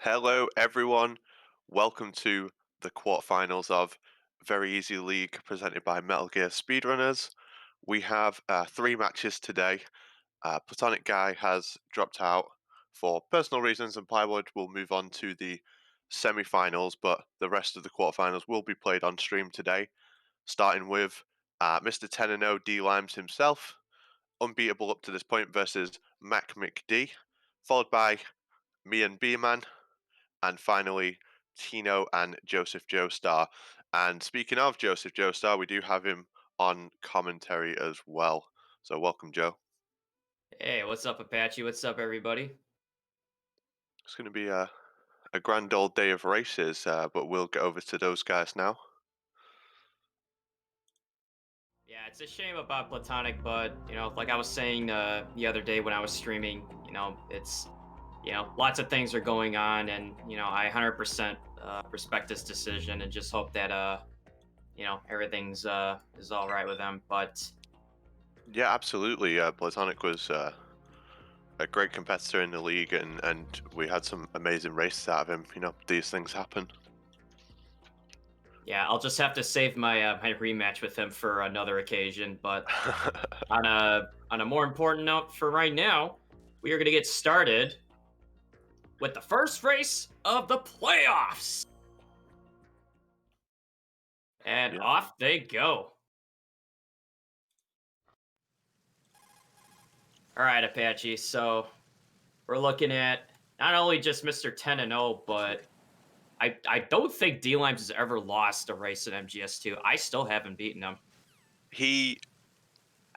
Hello, everyone. Welcome to the quarterfinals of Very Easy League presented by Metal Gear Speedrunners. We have three matches today. Platonic Guy has dropped out for personal reasons, and Plywood will move on to the semi-finals, but the rest of the quarterfinals will be played on stream today, starting with Mr. 10-0 D-Limes himself, unbeatable up to this point, versus MackMcD, followed by me and B-Man, and finally Tino and Joseph Joestar. And speaking of Joseph Joestar, we do have him on commentary as well. So welcome, Joe. Hey, what's up, Apache? What's up, everybody? It's going to be a grand old day of races, but we'll get over to those guys now. Yeah, it's a shame about Platonic, but like I was saying the other day when I was streaming, it's lots of things are going on, and I 100% respect this decision and just hope that everything's is all right with them. But Yeah, absolutely. Platonic was a great competitor in the league, and we had some amazing races out of him. These things happen. yeah, I'll just have to save my rematch with him for another occasion. But on a more important note, for right now, we are going to get started with the first race of the playoffs. And Yeah. off they go. All right, Apache. So we're looking at not only just Mr. 10 and 0, but I don't think D Limes has ever lost a race in MGS2. I still haven't beaten him. He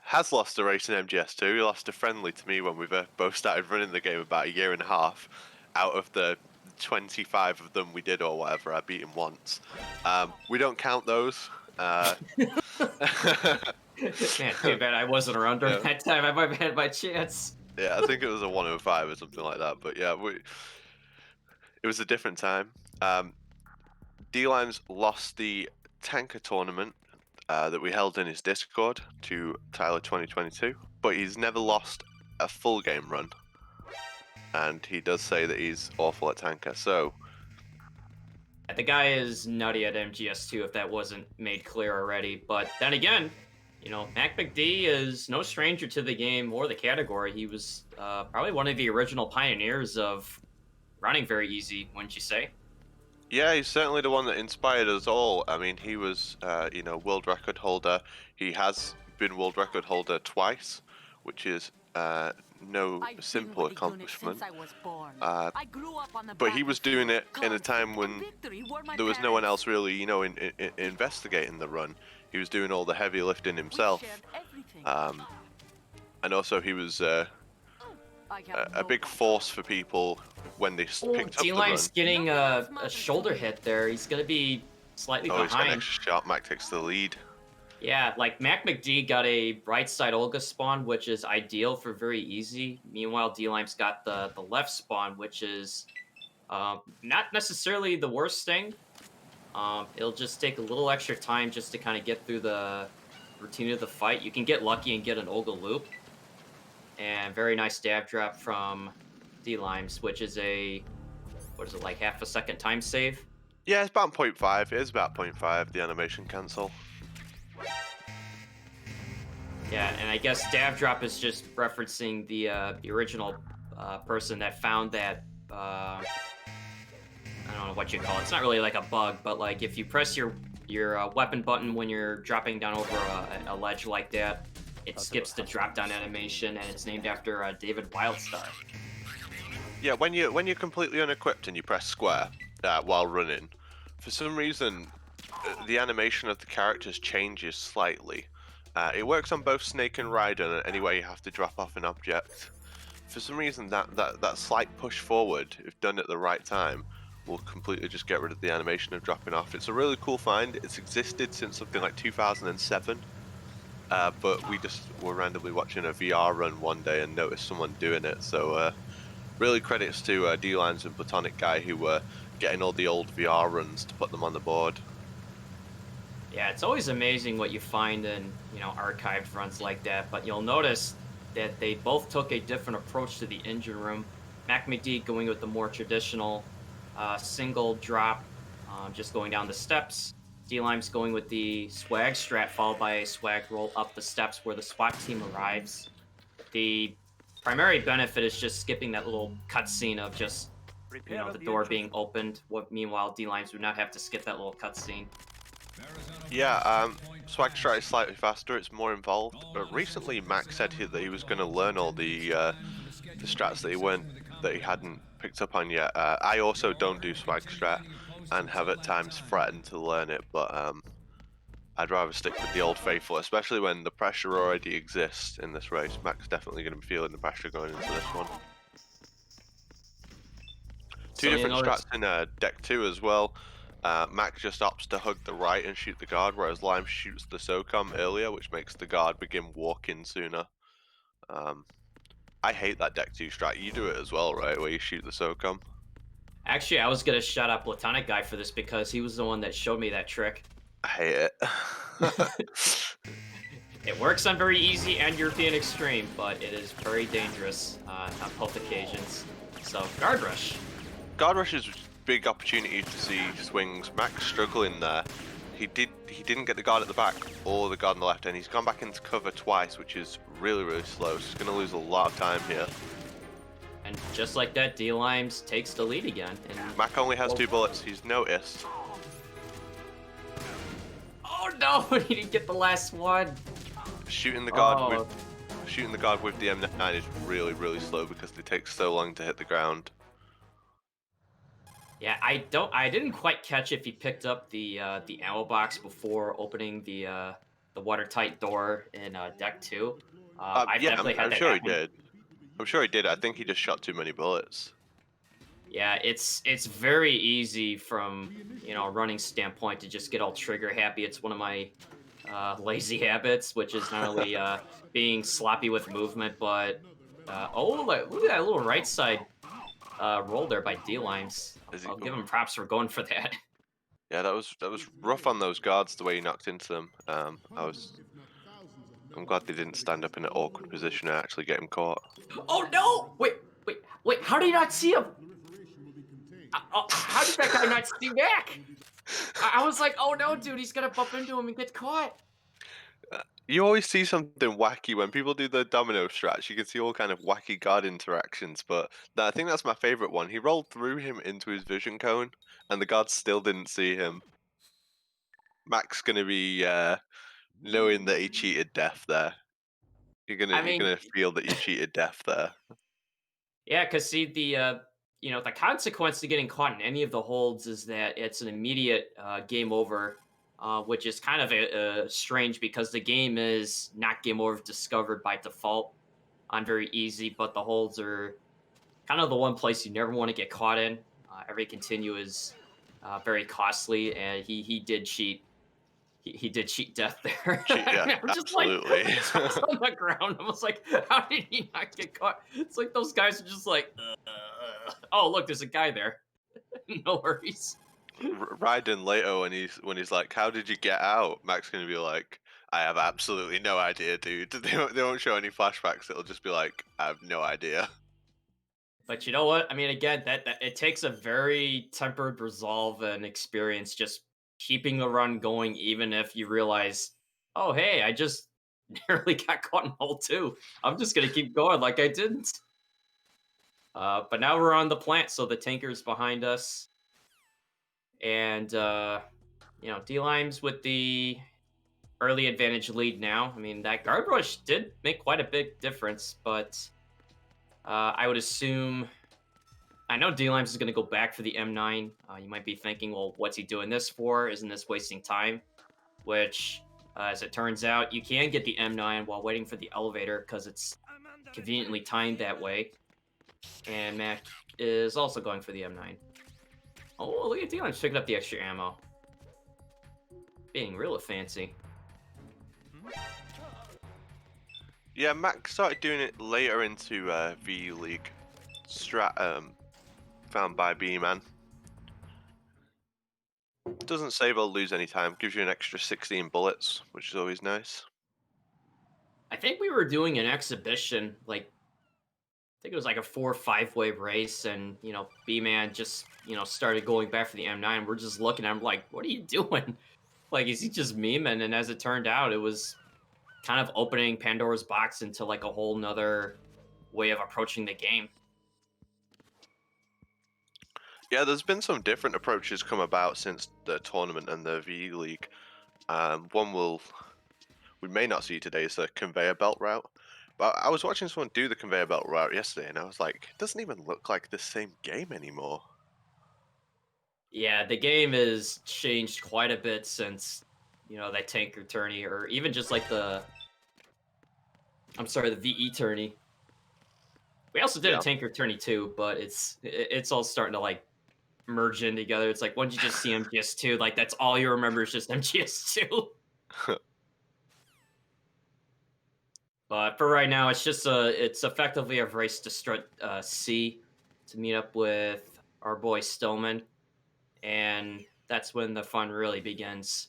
has lost a race in MGS2. He lost a friendly to me when we both started running the game about a year and a half. Out of the 25 of them we did or whatever, I beat him once. We don't count those. Man, too bad I wasn't around during yeah, that time. I might have had my chance. yeah, I think it was a 105 or something like that. But yeah, it was a different time. D-Limes lost the Tanker tournament that we held in his Discord to Tyler 2022, but he's never lost a full game run. And he does say that he's awful at Tanker. So The guy is nutty at MGS2 if that wasn't made clear already. But then again, MacMcD is no stranger to the game or the category. He was probably one of the original pioneers of running very easy, wouldn't you say? yeah, he's certainly the one that inspired us all. I mean, he was, world record holder. He has been world record holder twice, which is no I've been simple with the unit since accomplishment. I was born. Uh, I grew up on the but he was doing battlefield. it in a time Conflict and when victory were my there was no one else parents. really, investigating the run. He was doing all the heavy lifting We himself. shared everything. Um, and also, he was I have a no big force for people when they Oh, picked up the D-Lime's run. getting No one else a matters to shoulder me. hit there. He's going to be slightly Oh, he's got an behind. extra shot. Mac takes the lead. Yeah, like MacMcD got a right side Olga spawn, which is ideal for very easy. Meanwhile, D-Lime's got the left spawn, which is not necessarily the worst thing. It'll just take a little extra time just to kind of get through the routine of the fight. You can get lucky and get an Olga loop. And very nice dab drop from D-Limes, which is what is it, like half a second time save? Yeah, it's about 0.5. It is about 0.5, the animation cancel. Yeah, and I guess dab drop is just referencing the original person that found that. I don't know what you call it. It's not really like a bug, but like if you press your weapon button when you're dropping down over a ledge like that, it skips the drop down animation, and it's named after David Wildstar. Yeah, when you're completely unequipped and you press square while running, for some reason the animation of the characters changes slightly. It works on both Snake and Raiden, and anyway you have to drop off an object. For some reason, that slight push forward, if done at the right time, will completely just get rid of the animation of dropping off. It's a really cool find. It's existed since something like 2007, but we just were randomly watching a VR run one day and noticed someone doing it. So really credits to D-Lines and Platonic Guy who were getting all the old VR runs to put them on the board. Yeah, it's always amazing what you find in archived runs like that. But you'll notice that they both took a different approach to the engine room. MacMcD going with the more traditional single drop, just going down the steps. D-Lime's going with the swag strat, followed by a swag roll up the steps where the SWAT team arrives. The primary benefit is just skipping that little cutscene of just, the door being opened. What meanwhile, D-Limes would not have to skip that little cutscene. Yeah, Swag Strat is slightly faster. It's more involved. But recently, Mac said that he was going to learn all the strats that he hadn't picked up on yet. I also don't do Swag Strat, and have at times threatened to learn it, but I'd rather stick with the old faithful, especially when the pressure already exists in this race. Mac's definitely going to be feeling the pressure going into this one. Two So you different strats notice, in deck 2 as well. Mac just opts to hug the right and shoot the guard, whereas Lime shoots the SOCOM earlier, which makes the guard begin walking sooner. Um, I hate that deck 2 strat. You do it as well, right? Where you shoot the SOCOM. actually, I was gonna shout out Platonic Guy for this because he was the one that showed me that trick. I hate it. It works on very easy and European extreme, but it is very dangerous on both occasions. So, guard rush. Guard Rush is a big opportunity to see swings. Mac's struggling there. He didn't get the guard at the back or the guard on the left, and he's gone back into cover twice, which is really slow. So he's going to lose a lot of time here. And just like that, D-Limes takes the lead again. And Mac only has 2 bullets. He's noticed. oh no, he didn't get the last one. Shooting the guard Oh. with the M9 is really slow because they take so long to hit the ground. Yeah, I didn't quite catch if he picked up the ammo box before opening the watertight door in deck 2. I've Yeah, definitely had I'm that sure he happen. did. I'm sure he did. I think he just shot too many bullets. Yeah, it's very easy from running standpoint to just get all trigger happy. It's one of my lazy habits, which is not only being sloppy with movement, but look at that little right side roll there by D-Limes. Is he, I'll give oof. him props for going for that. Yeah, that was rough on those guards the way he knocked into them. I'm glad they didn't stand up in an awkward position and actually get him caught. Oh no! Wait! How did he not see him? How did that guy not see Mac? I was like, oh no, dude, he's gonna bump into him and get caught. You always see something wacky when people do the domino strats. You can see all kind of wacky guard interactions, but I think that's my favorite one. He rolled through him into his vision cone, and the guard still didn't see him. Mac's gonna be knowing that he cheated death there. I You're mean, gonna feel that you cheated death there. yeah, because see the consequence to getting caught in any of the holds is that it's an immediate game over, which is kind of strange because the game is not game over if discovered by default on very easy, but the holds are kind of the one place you never want to get caught in. Every continue is very costly, and he did cheat. He did cheat death there. Cheat, yeah, I'm just like, absolutely. just on the ground. I was like, how did he not get caught? It's like those guys are just like, oh look, there's a guy there. No worries. Raiden later when he's like, "How did you get out?" Mac's gonna be like, "I have absolutely no idea, dude." They won't show any flashbacks. It'll just be like, "I have no idea." But you know what? I mean, again, that it takes a very tempered resolve and experience just keeping the run going, even if you realize, oh hey, I just nearly got caught in hole two. I'm just gonna keep going like I didn't. But now we're on the plant, so the tanker's behind us. And D-Limes with the early advantage lead now. I mean, that guard rush did make quite a big difference, but I would assume. I know D-Limes is going to go back for the M9. You might be thinking, well, what's he doing this for? Isn't this wasting time? Which, as it turns out, you can get the M9 while waiting for the elevator because it's conveniently timed that way. And Mac is also going for the M9. Oh, look at D-Limes picking up the extra ammo. Being real fancy. Yeah, Mac started doing it later into V League strat found by B-Man. Doesn't save or lose any time. Gives you an extra 16 bullets, which is always nice. I think we were doing an exhibition like think it was like a 4 or 5 way race, and B-Man just started going back for the M9. We're just looking at him like, what are you doing? Like, is he just memeing? And as it turned out, it was kind of opening Pandora's box into like a whole nother way of approaching the game. Yeah, there's been some different approaches come about since the tournament and the V League. One we may not see today is the conveyor belt route. But I was watching someone do the conveyor belt route yesterday, and I was like, it doesn't even look like the same game anymore. Yeah, the game has changed quite a bit since that tanker tourney, or even just like the VE tourney. We also did a Yeah, tanker tourney too, but it's all starting to like merge in together. It's like, once you just see MGS2, like that's all you remember is just MGS2. But for right now, it's effectively a race to strut C to meet up with our boy Stillman, and that's when the fun really begins.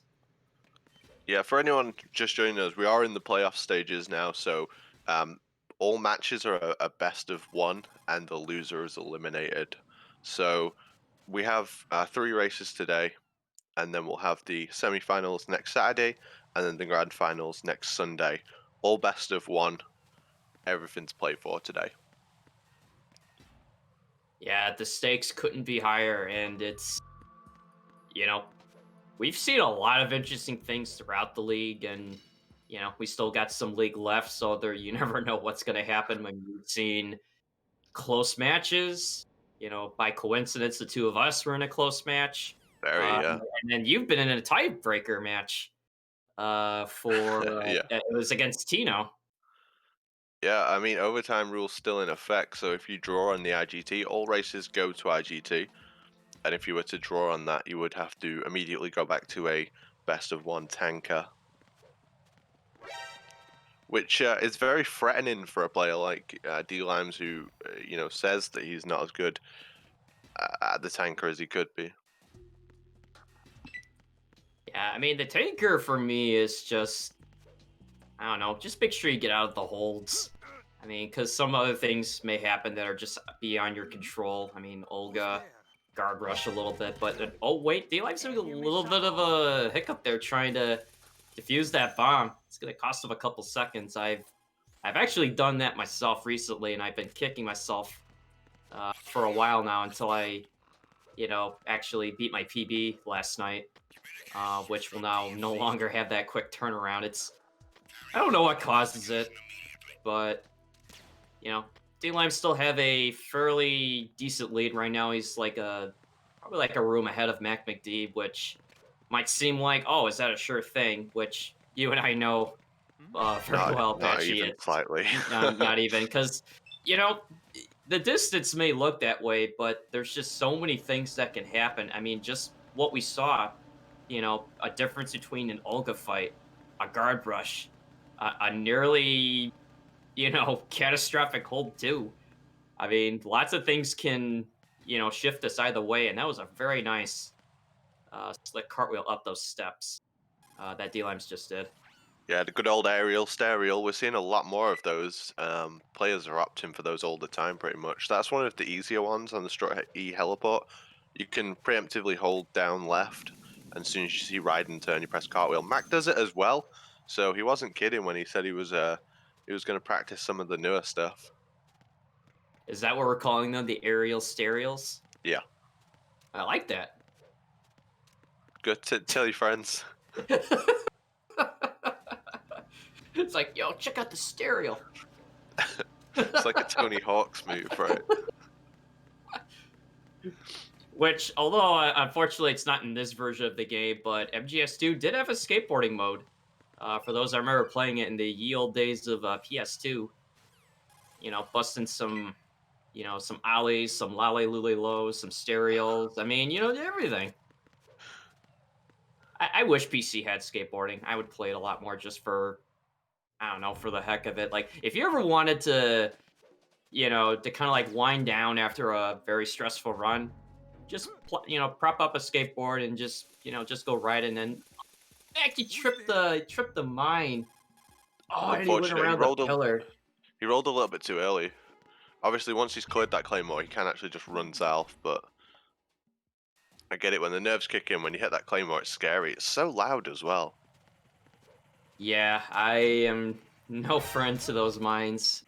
yeah. For anyone just joining us, we are in the playoff stages now, so um, all matches are a best of one, and the loser is eliminated. So we have 3 races today, and then we'll have the semi-finals next Saturday, and then the grand finals next Sunday. All best of one. Everything's played for today. Yeah, the stakes couldn't be higher, and it's you know we've seen a lot of interesting things throughout the league, and we still got some league left, so there you never know what's going to happen. When you've seen close matches, by coincidence, the two of us were in a close match, Very, yeah, and then you've been in a tiebreaker match. yeah. It was against Tino. Yeah, I mean, overtime rule's still in effect, so if you draw on the IGT, all races go to IGT, and if you were to draw on that, you would have to immediately go back to a best of one tanker, which is very threatening for a player like dlimes, who, says that he's not as good at the tanker as he could be. Yeah, I mean the tanker for me is just, I don't know, just make sure you get out of the holds. I mean, because some other things may happen that are just beyond your control. I mean, Olga guard rush a little bit, but oh wait, D-Live's having a little bit of a hiccup there trying to defuse that bomb. It's gonna cost him a couple seconds. I've actually done that myself recently, and I've been kicking myself for a while now until I actually beat my PB last night, which will now no longer have that quick turnaround. I don't know what causes it, but you know, D-Lime still have a fairly decent lead right now. He's like probably like a room ahead of MackMcD, which might seem like, oh, is that a sure thing? Which you and I know very Not, well, not Patchy. even It's slightly. not even, because you know the distance may look that way, but there's just so many things that can happen. I mean, just what we saw, a difference between an Olga fight, a guard rush, a nearly catastrophic hold too. I mean, lots of things can, shift us either way, and that was a very nice slick cartwheel up those steps that D-Limes just did. Yeah, the good old aerial stereo. We're seeing a lot more of those. Players are opting for those all the time, pretty much. That's one of the easier ones on the Strut E heliport. You can preemptively hold down left, and as soon as you see Raiden turn, you press cartwheel. Mac does it as well, so he wasn't kidding when he said he was going to practice some of the newer stuff. Is that what we're calling them? The aerial stereos? Yeah, I like that. good to tell your friends. It's like, yo, check out the stereo. It's like a Tony Hawk's move, right? Which, although unfortunately it's not in this version of the game, but MGS2 did have a skateboarding mode. For those I remember playing it in the ye old days of PS2, busting some ollies, some lolly lully lows, some stereos. I mean, everything. I wish PC had skateboarding. I would play it a lot more just for, I don't know, for the heck of it. Like, if you ever wanted to, to kind of like wind down after a very stressful run, just prop up a skateboard and just go ride, and then actually trip the mine. Oh, and he went Unfortunately, around the pillar. he rolled a little bit too early. Obviously, once he's cleared that claymore, he can actually just run south, but I get it when the nerves kick in. When you hit that claymore, it's scary. It's so loud as well. Yeah, I am no friend to those mines.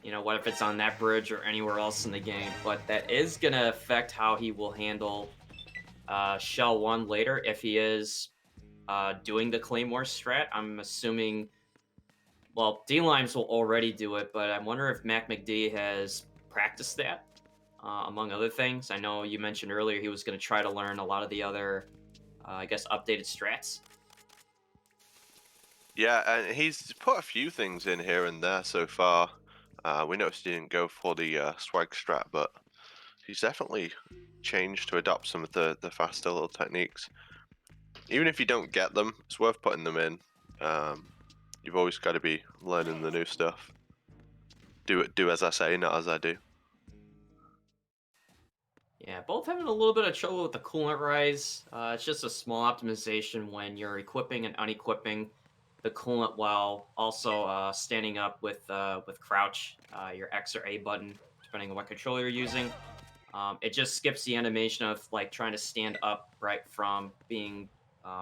You know, what if it's on that bridge or anywhere else in the game? But that is going to affect how he will handle Shell 1 later if he is doing the Claymore strat. I'm assuming, well, D-Limes will already do it, but I wonder if MackMcD has practiced that, among other things. I know you mentioned earlier he was going to try to learn a lot of the other, I guess, updated strats. Yeah, and he's put a few things in here and there so far. We noticed he didn't go for the swag strat, but he's definitely changed to adopt some of the faster little techniques. Even if you don't get them, it's worth putting them in. You've always got to be learning the new stuff. Do as I say, not as I do. Yeah, both having a little bit of trouble with the coolant rise. It's just a small optimization when you're equipping and unequipping the coolant while also standing up with crouch, your X or A button, depending on what controller you're using. It just skips the animation of like trying to stand up right from being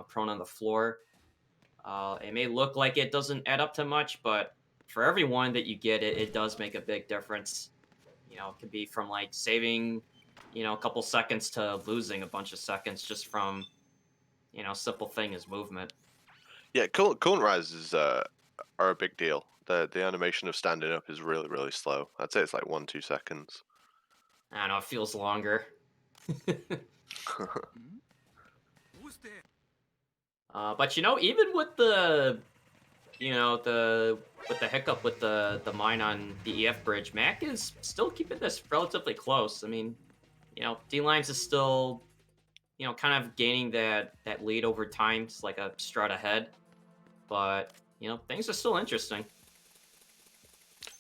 prone on the floor. It may look like it doesn't add up to much, but for every one that you get, it does make a big difference. You know, it can be from like saving, a couple seconds to losing a bunch of seconds just from, simple thing as movement. Yeah, coolant rises are a big deal. The animation of standing up is really slow. I'd say it's like 1-2 seconds. I don't know, it feels longer. But even with the hiccup with the mine on the EF bridge, Mac is still keeping this relatively close. I mean, D Limes is still, kind of gaining that lead over time. It's like a strut ahead, but things are still interesting.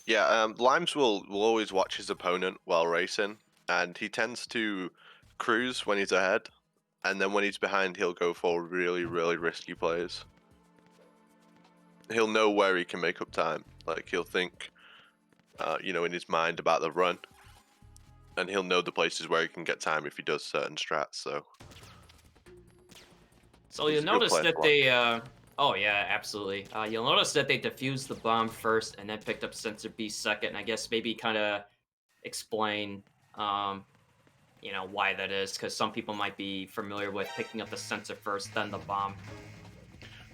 Yeah, Limes will always watch his opponent while racing, and he tends to cruise when he's ahead, and then when he's behind, he'll go for really risky plays. He'll know where he can make up time. Like he'll think, in his mind about the run, and he'll know the places where he can get time if he does certain strats. So He's you'll a good notice player that to watch. they, oh yeah, absolutely. You'll notice that they defused the bomb first and then picked up sensor B second. And I guess maybe kind of explain, why that is, because some people might be familiar with picking up the sensor first, then the bomb.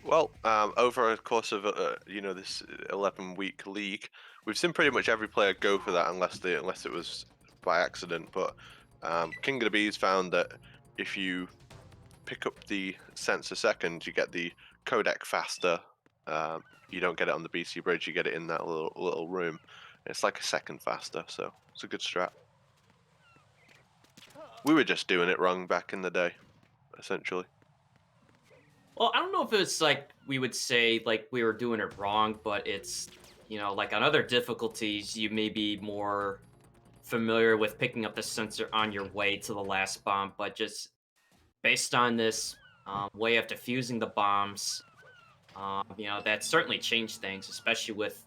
Well, over a course of this 11-week league, we've seen pretty much every player go for that unless it was by accident. But King of the Bees found that if you pick up the sensor second, you get the codec faster. You don't get it on the BC bridge; you get it in that little room. It's like a second faster, so it's a good strat. We were just doing it wrong back in the day, essentially. Well, I don't know if it's like we would say like we were doing it wrong, but it's, like on other difficulties, you may be more familiar with picking up the sensor on your way to the last bomb, but just based on this way of defusing the bombs, that certainly changed things, especially with,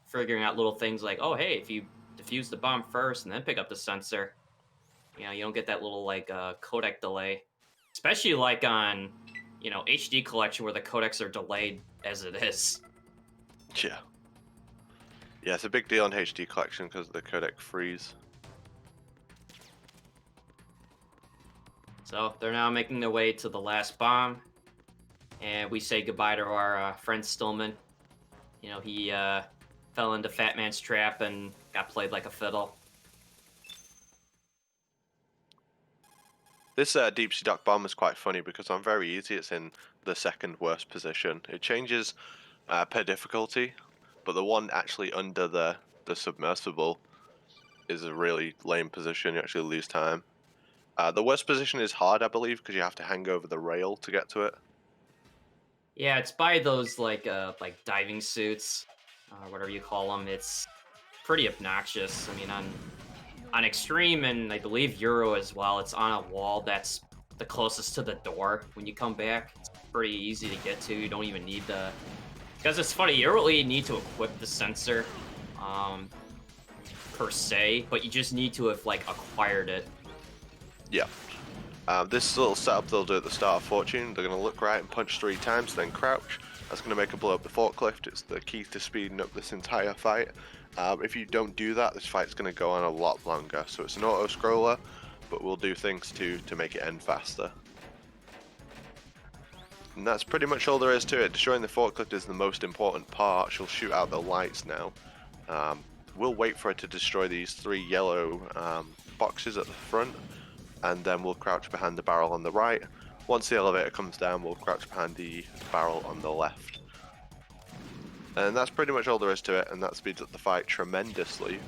figuring out little things like, oh, hey, if you defuse the bomb first and then pick up the sensor, you don't get that little like codec delay, especially like on, HD collection where the codecs are delayed as it is. Yeah. Yeah, it's a big deal on HD collection because of the codec freeze. So they're now making their way to the last bomb, and we say goodbye to our friend Stillman. He fell into Fat Man's trap and got played like a fiddle. This deep sea duck bomb is quite funny because on very easy it's in the second worst position. It changes per difficulty, but the one actually under the submersible is a really lame position. You actually lose time. The worst position is hard, I believe, because you have to hang over the rail to get to it. Yeah, it's by those like diving suits, or whatever you call them. It's pretty obnoxious. I mean, on extreme and I believe Euro as well, it's on a wall that's the closest to the door. When you come back, it's pretty easy to get to. You don't even need the, because it's funny. You don't really need to equip the sensor. Um, per se, but you just need to have like acquired it. Yeah. This little setup they'll do at the start of Fortune, they're going to look right and punch 3 times, then crouch. That's going to make her blow up the forklift. It's the key to speeding up this entire fight. If you don't do that, this fight's going to go on a lot longer. So it's an auto-scroller, but we'll do things to make it end faster. And that's pretty much all there is to it. Destroying the forklift is the most important part. She'll shoot out the lights now. We'll wait for her to destroy these 3 yellow boxes at the front, and then we'll crouch behind the barrel on the right. Once the elevator comes down, we'll crouch behind the barrel on the left. And that's pretty much all there is to it, and that speeds up the fight tremendously.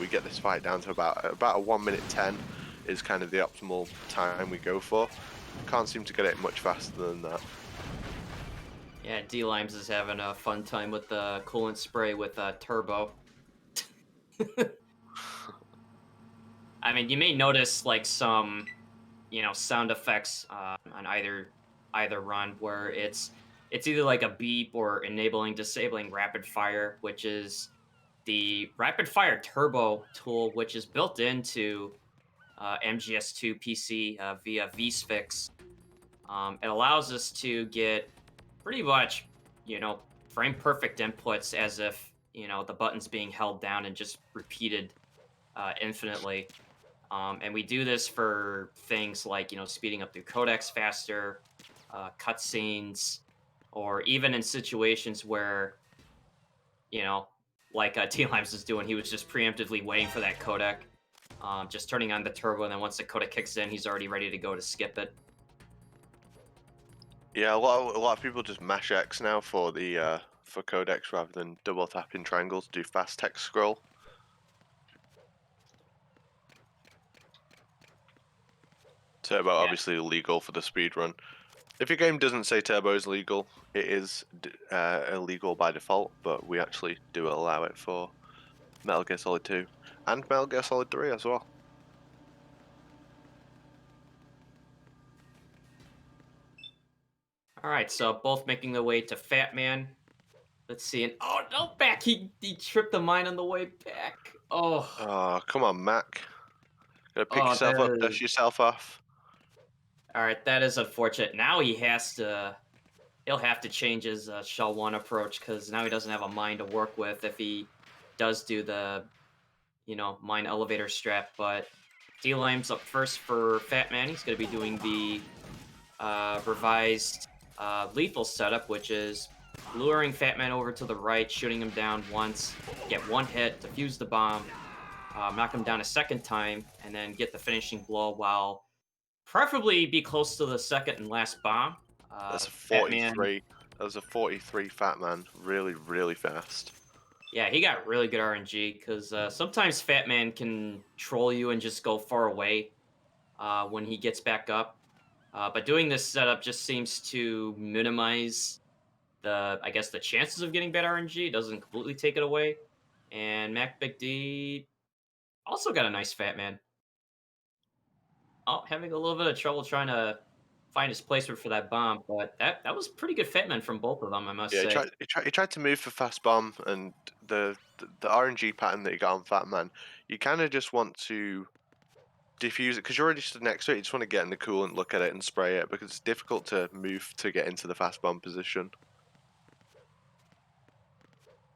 We get this fight down to about a 1 minute 10 is kind of the optimal time we go for. Can't seem to get it much faster than that. Yeah, dlimes is having a fun time with the coolant spray with turbo. I mean, you may notice like some, sound effects on either run where it's either like a beep or enabling, disabling rapid fire, which is the rapid fire turbo tool, which is built into MGS2 PC via vSphinx. It allows us to get pretty much, frame perfect inputs as if, the button's being held down and just repeated infinitely. And we do this for things like, speeding up through codecs faster, cutscenes, or even in situations where, like T-Limes is doing, he was just preemptively waiting for that codec, just turning on the turbo, and then once the codec kicks in, he's already ready to go to skip it. Yeah, a lot of people just mash X now for the for codecs rather than double tapping triangle to do fast text scroll. Turbo Yeah. obviously illegal for the speed run. If your game doesn't say turbo is legal, it is illegal by default, but we actually do allow it for Metal Gear Solid 2 and Metal Gear Solid 3 as well. All right, so both making their way to Fat Man. Let's see. And oh no, back! He tripped the mine on the way back. Oh, Oh, come on, Mac. Gotta pick oh, yourself up, that dust is yourself off. all right. That is unfortunate. Now he has to. He'll have to change his Shell One approach because now he doesn't have a mine to work with if he does do the, mine elevator strap. But D-Lime's up first for Fat Man. He's going to be doing the revised lethal setup, which is luring Fat Man over to the right, shooting him down once, get 1 hit, defuse the bomb, knock him down a 2nd time, and then get the finishing blow while preferably be close to the 2nd and last bomb. That's a Fat Man, 43. That was a 43 Fat Man. Really, really fast. yeah, he got really good RNG because sometimes Fat Man can troll you and just go far away when he gets back up. But doing this setup just seems to minimize I guess, the chances of getting bad RNG. It doesn't completely take it away. And MackMcD also got a nice Fat Man. Oh, having a little bit of trouble trying to find his placement for that bomb, but that was pretty good Fat Man from both of them, I must Yeah, say. he tried to move for fast bomb, and the RNG pattern that you got on Fat Man, you kind of just want to diffuse it because you're already stood next to it. You just want to get in the coolant, look at it, and spray it because it's difficult to move to get into the fast bomb position.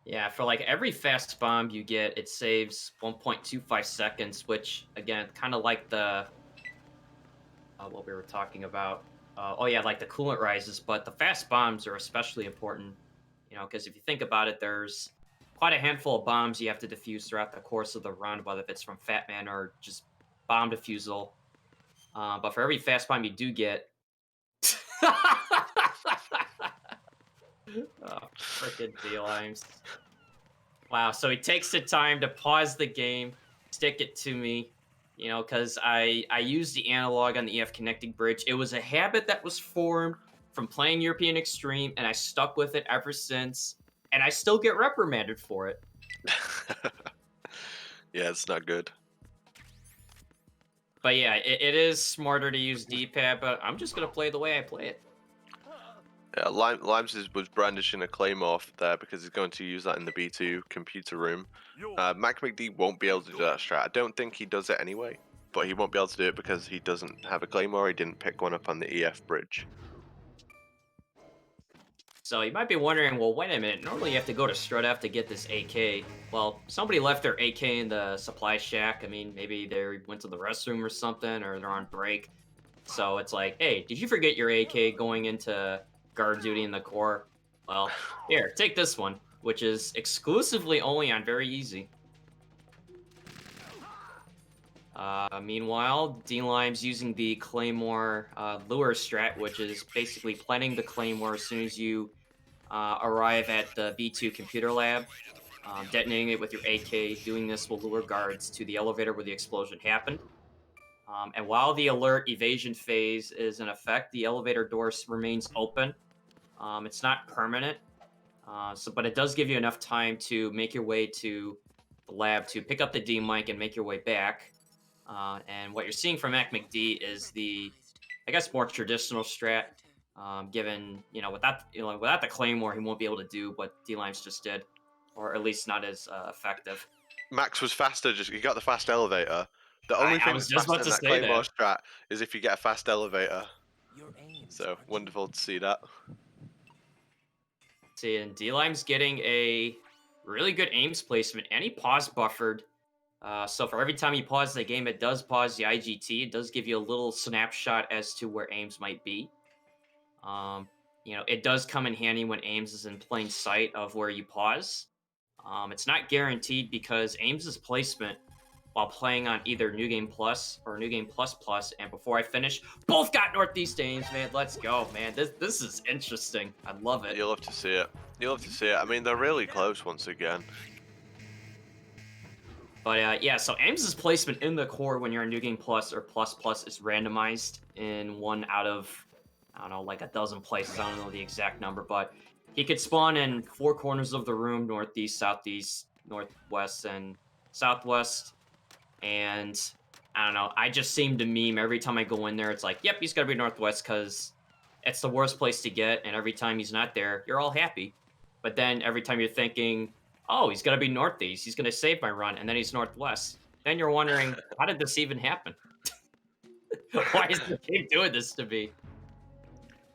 Yeah, for like every fast bomb you get, it saves 1.25 seconds, which again, kind of like the what we were talking about. Oh yeah, like the coolant rises, but the fast bombs are especially important. Because if you think about it, there's quite a handful of bombs you have to defuse throughout the course of the run, whether it's from Fat Man or just bomb defusal. But for every fast bomb you do get, oh, freaking D-Limes. Wow, so he takes the time to pause the game, stick it to me, because I used the analog on the EF connecting bridge. It was a habit that was formed from playing European Extreme, and I stuck with it ever since, and I still get reprimanded for it. Yeah, it's not good. But yeah, it is smarter to use D-pad, but I'm just going to play the way I play it. Yeah, Limes was brandishing a claymore there because he's going to use that in the B2 computer room. MackMcD won't be able to do that strat. I don't think he does it anyway, but he won't be able to do it because he doesn't have a claymore. He didn't pick one up on the EF bridge. So you might be wondering, well, wait a minute. Normally you have to go to Strut F to get this AK. Well, somebody left their AK in the supply shack. I mean, maybe they went to the restroom or something, or they're on break. So it's like, hey, did you forget your AK going into guard duty in the core? Well, here, take this one, which is exclusively only on very easy. Meanwhile, D-Lime's using the Claymore lure strat, which is basically planting the Claymore as soon as you arrive at the B2 computer lab, detonating it with your AK. Doing this will lure guards to the elevator where the explosion happened. And while the alert evasion phase is in effect, the elevator door remains open. It's not permanent, but it does give you enough time to make your way to the lab to pick up the D mic and make your way back. And what you're seeing from MackMcD is the, I guess, more traditional strat. Given without the claymore, he won't be able to do what D-Limes just did, or at least not as effective. Max was faster. He got the fast elevator. The only I thing was that's just faster about than to that say claymore that. strat is if you get a fast elevator. So wonderful to see that. See, and D-Lime's getting a really good aims placement, and he pause buffered. So for every time you pause the game, it does pause the IGT. It does give you a little snapshot as to where aims might be. It does come in handy when aims is in plain sight of where you pause. It's not guaranteed because Ames' placement while playing on either New Game Plus or New Game Plus Plus, and before I finish, both got Northeast Ames, man. Let's go, man. This is interesting. I love it. You'll love to see it. You'll love to see it. I mean, they're really close once again. But yeah, so Ames' placement in the core when you're in New Game Plus or Plus Plus is randomized in one out of, I don't know, like a dozen places. I don't know the exact number, but he could spawn in four corners of the room: northeast, southeast, northwest, and southwest. And I don't know, I just seem to meme every time I go in there. It's like, yep, he's got to be northwest because it's the worst place to get. And every time he's not there, you're all happy. But then every time you're thinking, oh, he's got to be northeast, he's going to save my run, and then he's northwest. Then you're wondering, how did this even happen? Why is the game doing this to me?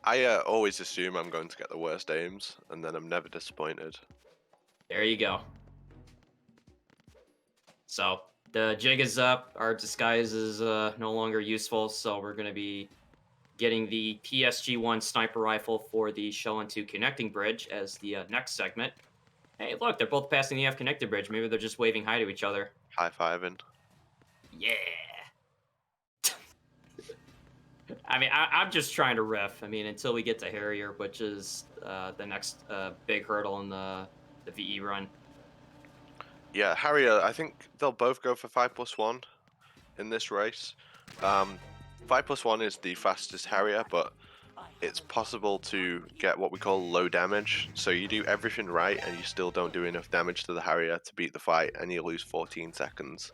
I always assume I'm going to get the worst aims, and then I'm never disappointed. There you go. So the jig is up. Our disguise is no longer useful, so we're going to be getting the PSG-1 sniper rifle for the Shell and 2 connecting bridge as the next segment. Hey, look, they're both passing the F connected bridge. Maybe they're just waving hi to each other. High-fiving. Yeah. I mean, I'm just trying to riff. I mean, until we get to Harrier, which is the next big hurdle in the VE run. Yeah, Harrier, I think they'll both go for 5+1 in this race. 5+1 is the fastest Harrier, but it's possible to get what we call low damage. So you do everything right and you still don't do enough damage to the Harrier to beat the fight, and you lose 14 seconds.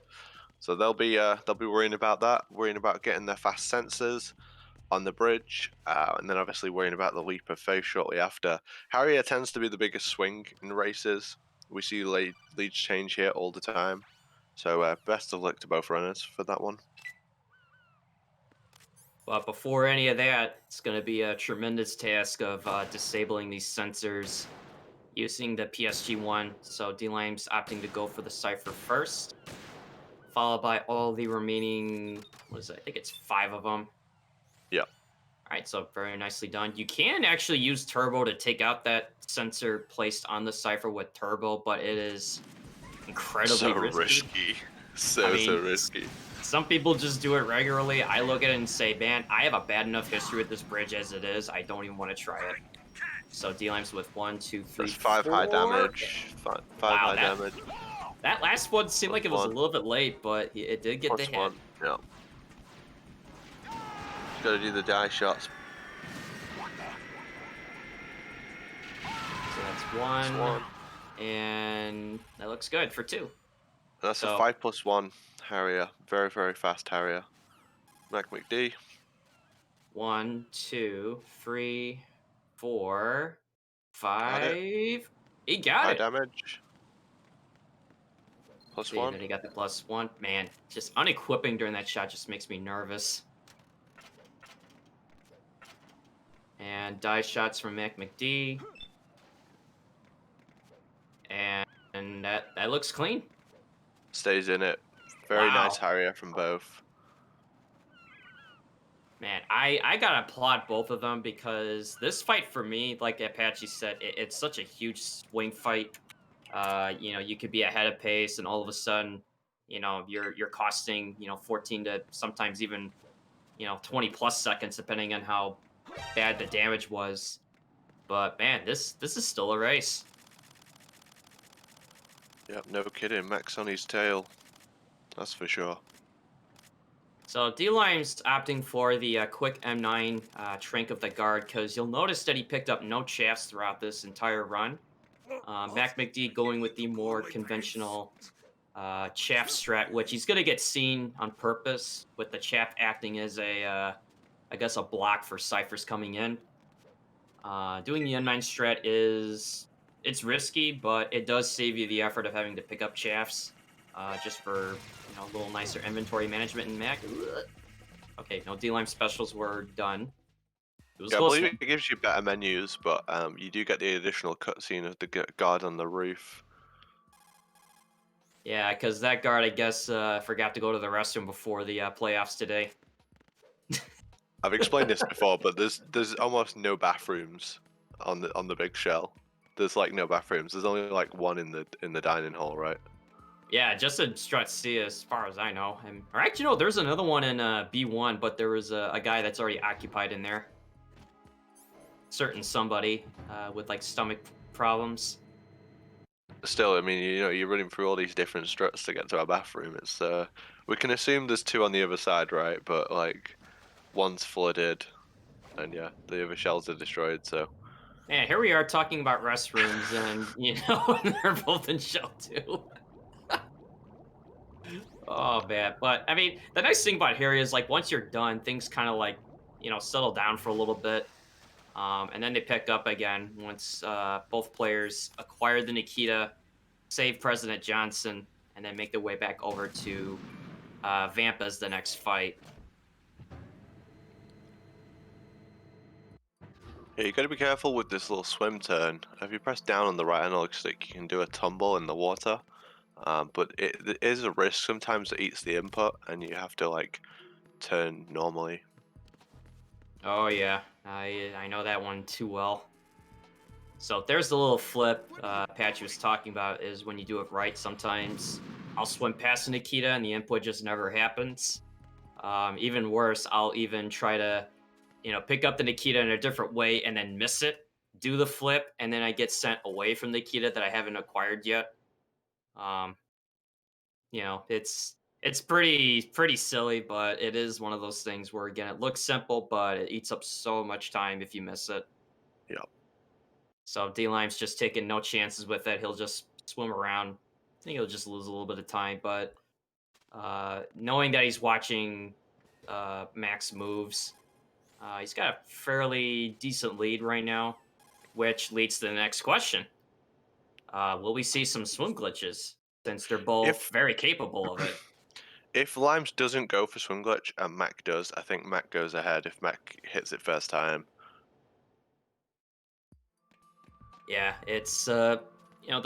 So they'll be worrying about that, worrying about getting their fast sensors on the bridge, and then obviously worrying about the leap of faith shortly after. Harrier tends to be the biggest swing in races. We see leads change here all the time. So best of luck to both runners for that one. But before any of that, it's going to be a tremendous task of disabling these sensors using the PSG-1. So D-Lime's opting to go for the Cypher first, followed by all the remaining, what is it? I think it's 5 of them. Yeah. All right, so very nicely done. You can actually use Turbo to take out that sensor placed on the Cypher with Turbo, but it is incredibly So risky. risky. So I mean, risky. Some people just do it regularly. I look at it and say, man, I have a bad enough history with this bridge as it is. I don't even want to try it. So D-Lime's with 1, 2, 3, That's 5 4. high damage. Five Wow, high damage. That last one seemed like it was a +1. little bit late, but it did get the hit. +1. Yeah. Just gotta do the die shots. So that's 1. And that looks good for 2. That's a 5+1 Harrier. Very, very fast Harrier. MackMcD. 1, 2, 3, 4, Got it. 5. He got High it. damage. Plus See, one. then he got the +1. Man, just unequipping during that shot just makes me nervous. And die shots from MackMcD. And that looks clean. Stays in it. Very nice Wow. Harrier from both. Man, I gotta applaud both of them because this fight for me, like Apache said, it's such a huge swing fight. You could be ahead of pace, and all of a sudden, you're costing 14 to sometimes even 20 plus seconds, depending on how bad the damage was. But man, this is still a race. Yep, no kidding. Max on his tail. That's for sure. So D-Lime's opting for the quick M9 Trank of the Guard because you'll notice that he picked up no chaffs throughout this entire run. MacMcD going with the more conventional chaff strat, which he's going to get seen on purpose with the chaff acting as I guess, a block for ciphers coming in. Doing the M9 strat it's risky, but it does save you the effort of having to pick up chaffs just for a little nicer inventory management in Mac. Okay, no D-Lime specials were done. It was a Yeah, I close believe one. it gives you better menus, but you do get the additional cutscene of the guard on the roof. Yeah, because that guard, I guess, forgot to go to the restroom before the playoffs today. I've explained this before, but there's almost no bathrooms on the big shell. There's like no bathrooms. There's only like one in the dining hall, right? Yeah, just a Strut C as far as I know. Or actually, no, there's another one in B1, but there was a guy that's already occupied in there. Certain somebody with like stomach problems. Still, I mean, you're running through all these different struts to get to our bathroom. It's we can assume there's two on the other side, right? But like one's flooded, and yeah, the other shells are destroyed. So Man, here we are talking about restrooms, and they're both in shell too. Oh man, but I mean, the nice thing about here is like once you're done, things kind of like settle down for a little bit. And then they pick up again once both players acquire the Nikita, save President Johnson, and then make their way back over to Vamp as the next fight. yeah, you got to be careful with this little swim turn. If you press down on the right analog stick, you can do a tumble in the water. But it is a risk. Sometimes it eats the input, and you have to like turn normally. Oh yeah, I know that one too well. So there's the little flip Patchy was talking about is when you do it right, sometimes I'll swim past the Nikita and the input just never happens. Even worse, I'll even try to, pick up the Nikita in a different way and then miss it, do the flip, and then I get sent away from the Nikita that I haven't acquired yet. Um, it's pretty silly, but it is one of those things where again it looks simple, but it eats up so much time if you miss it. Yeah. So D-Lime's just taking no chances with it. He'll just swim around. I think he'll just lose a little bit of time, but knowing that he's watching Max moves, he's got a fairly decent lead right now, which leads to the next question. Will we see some swim glitches since they're both If very capable of it? if Limes doesn't go for swim glitch and Mac does, I think Mac goes ahead if Mac hits it first time. Yeah, it's the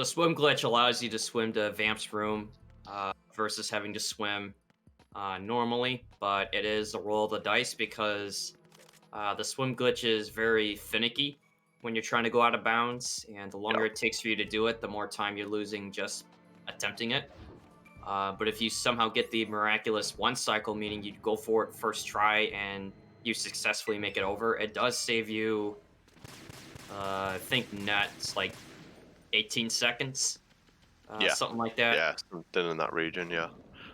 swim glitch allows you to swim to Vamp's room versus having to swim normally, but it is a roll of the dice because the swim glitch is very finicky when you're trying to go out of bounds, and the longer Yep. it takes for you to do it, the more time you're losing just attempting it. But if you somehow get the miraculous one cycle, meaning you go for it first try and you successfully make it over, it does save you, I think, nuts like 18 seconds, Yeah. something like that. Yeah, something in that region, yeah.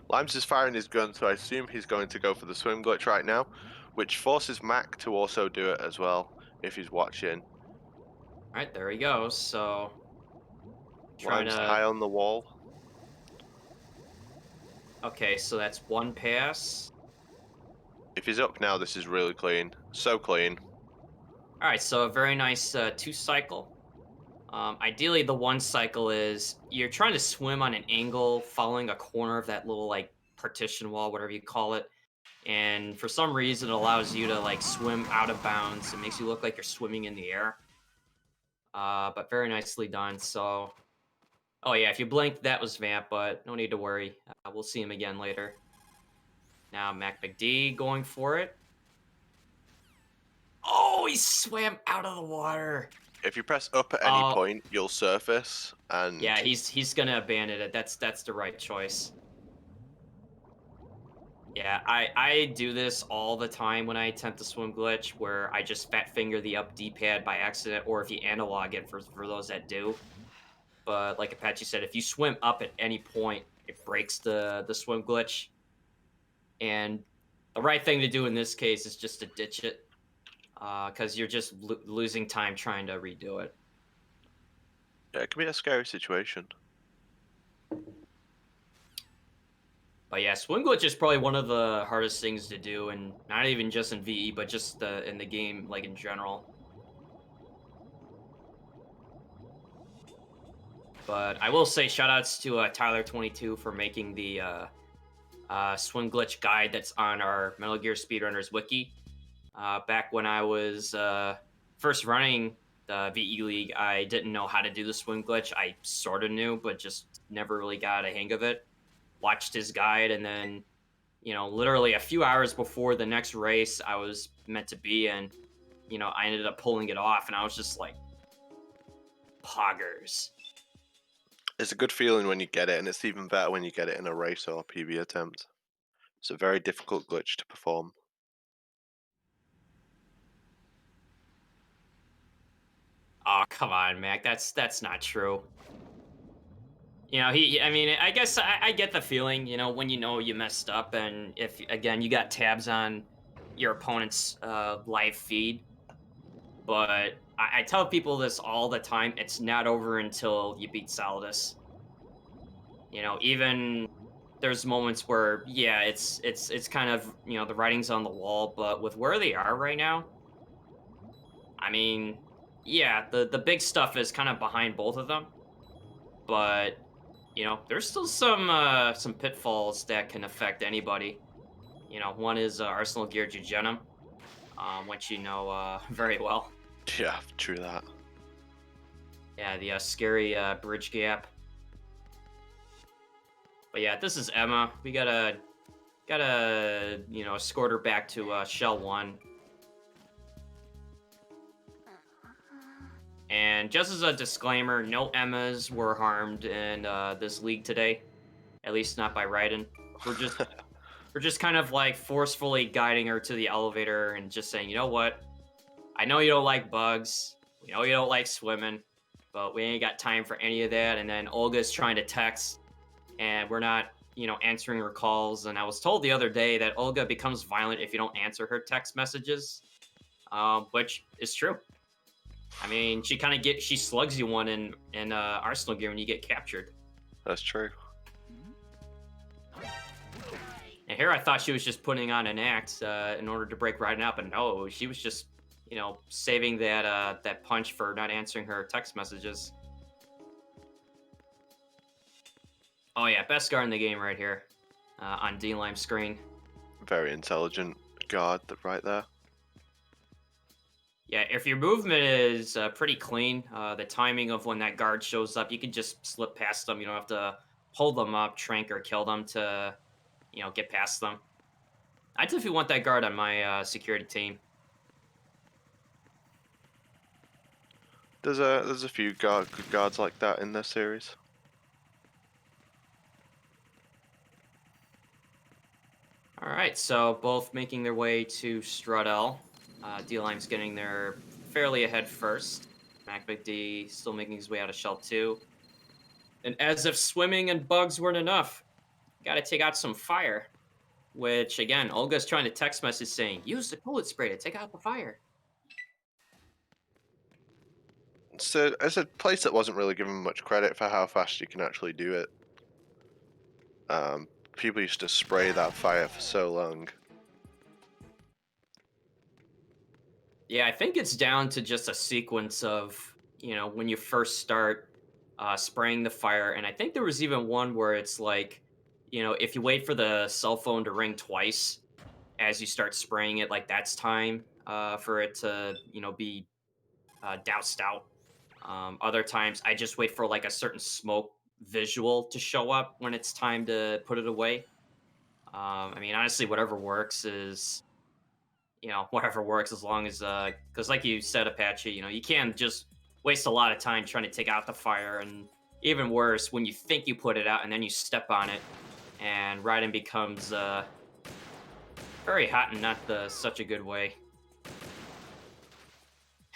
Limes is firing his gun, so I assume he's going to go for the swim glitch right now, which forces Mac to also do it as well, if he's watching. All right, there he goes. So trying Limes to. high on the wall. Okay, so that's one pass. If he's up now, this is really clean. So clean. All right, so a very nice 2-cycle. Ideally, the 1-cycle is you're trying to swim on an angle, following a corner of that little like partition wall, whatever you call it. And for some reason, it allows you to like swim out of bounds. It makes you look like you're swimming in the air. But very nicely done. So, oh yeah, if you blinked, that was Vamp, but no need to worry. We'll see him again later. Now MackMcD going for it. Oh, he swam out of the water. If you press up at any Oh, point, you'll surface, and yeah, he's gonna abandon it. That's the right choice. Yeah, I do this all the time when I attempt the swim glitch, where I just fat finger the up D-pad by accident, or if you analog it for those that do. But like Apache said, if you swim up at any point, it breaks the swim glitch. And the right thing to do in this case is just to ditch it, because you're just losing time trying to redo it. yeah, it can be a scary situation. But yeah, swim glitch is probably one of the hardest things to do, and not even just in VE, but just in the game, like in general. But I will say shoutouts to Tyler22 for making the swim glitch guide that's on our Metal Gear Speedrunners wiki. Back when I was first running the VE League, I didn't know how to do the swim glitch. I sort of knew, but just never really got a hang of it. Watched his guide, and then, literally a few hours before the next race I was meant to be in, I ended up pulling it off, and I was just like, poggers. It's a good feeling when you get it, and it's even better when you get it in a race or PB attempt. It's a very difficult glitch to perform. Oh, come on, Mac. That's not true. I mean, I guess I get the feeling, when you messed up, and if, again, you got tabs on your opponent's live feed. But I tell people this all the time. It's not over until you beat Solidus. Even there's moments where, yeah, it's kind of, the writing's on the wall, but with where they are right now, I mean, yeah, the big stuff is kind of behind both of them, but there's still some pitfalls that can affect anybody. One is Arsenal Gear Jugenum, which you know very well. Yeah, true that. Yeah, the scary bridge gap. But yeah, this is Emma. We gotta escort her back to Shell 1. And just as a disclaimer, no Emmas were harmed in this league today, at least not by Raiden. We're just kind of like forcefully guiding her to the elevator and just saying, you know what? I know you don't like bugs. We know you don't like swimming, but we ain't got time for any of that. And then Olga's trying to text, and we're not, answering her calls. And I was told the other day that Olga becomes violent if you don't answer her text messages, which is true. I mean, she slugs you one in Arsenal Gear when you get captured. That's true. And here I thought she was just putting on an act in order to break Raiden up, and no, she was just, saving that punch for not answering her text messages. Oh yeah, best guard in the game right here on D-Lime screen. Very intelligent guard right there. Yeah, if your movement is pretty clean, the timing of when that guard shows up, you can just slip past them. You don't have to hold them up, trank, or kill them to, get past them. I definitely want that guard on my security team. There's a few good guards like that in this series. All right, so both making their way to Strudel. D-Lime's getting there fairly ahead first. MackMcD still making his way out of Shell 2. And as if swimming and bugs weren't enough, gotta take out some fire. Which, again, Olga's trying to text message saying, use the bullet spray to take out the fire. So it's a place that wasn't really given much credit for how fast you can actually do it. People used to spray that fire for so long. Yeah, I think it's down to just a sequence of, when you first start spraying the fire. And I think there was even one where it's like, if you wait for the cell phone to ring twice as you start spraying it, like that's time for it to, be doused out. Other times I just wait for like a certain smoke visual to show up when it's time to put it away. I mean, honestly, whatever works is whatever works as long as because like you said, Apache, you can't just waste a lot of time trying to take out the fire, and even worse when you think you put it out and then you step on it and Raiden becomes very hot and not the such a good way.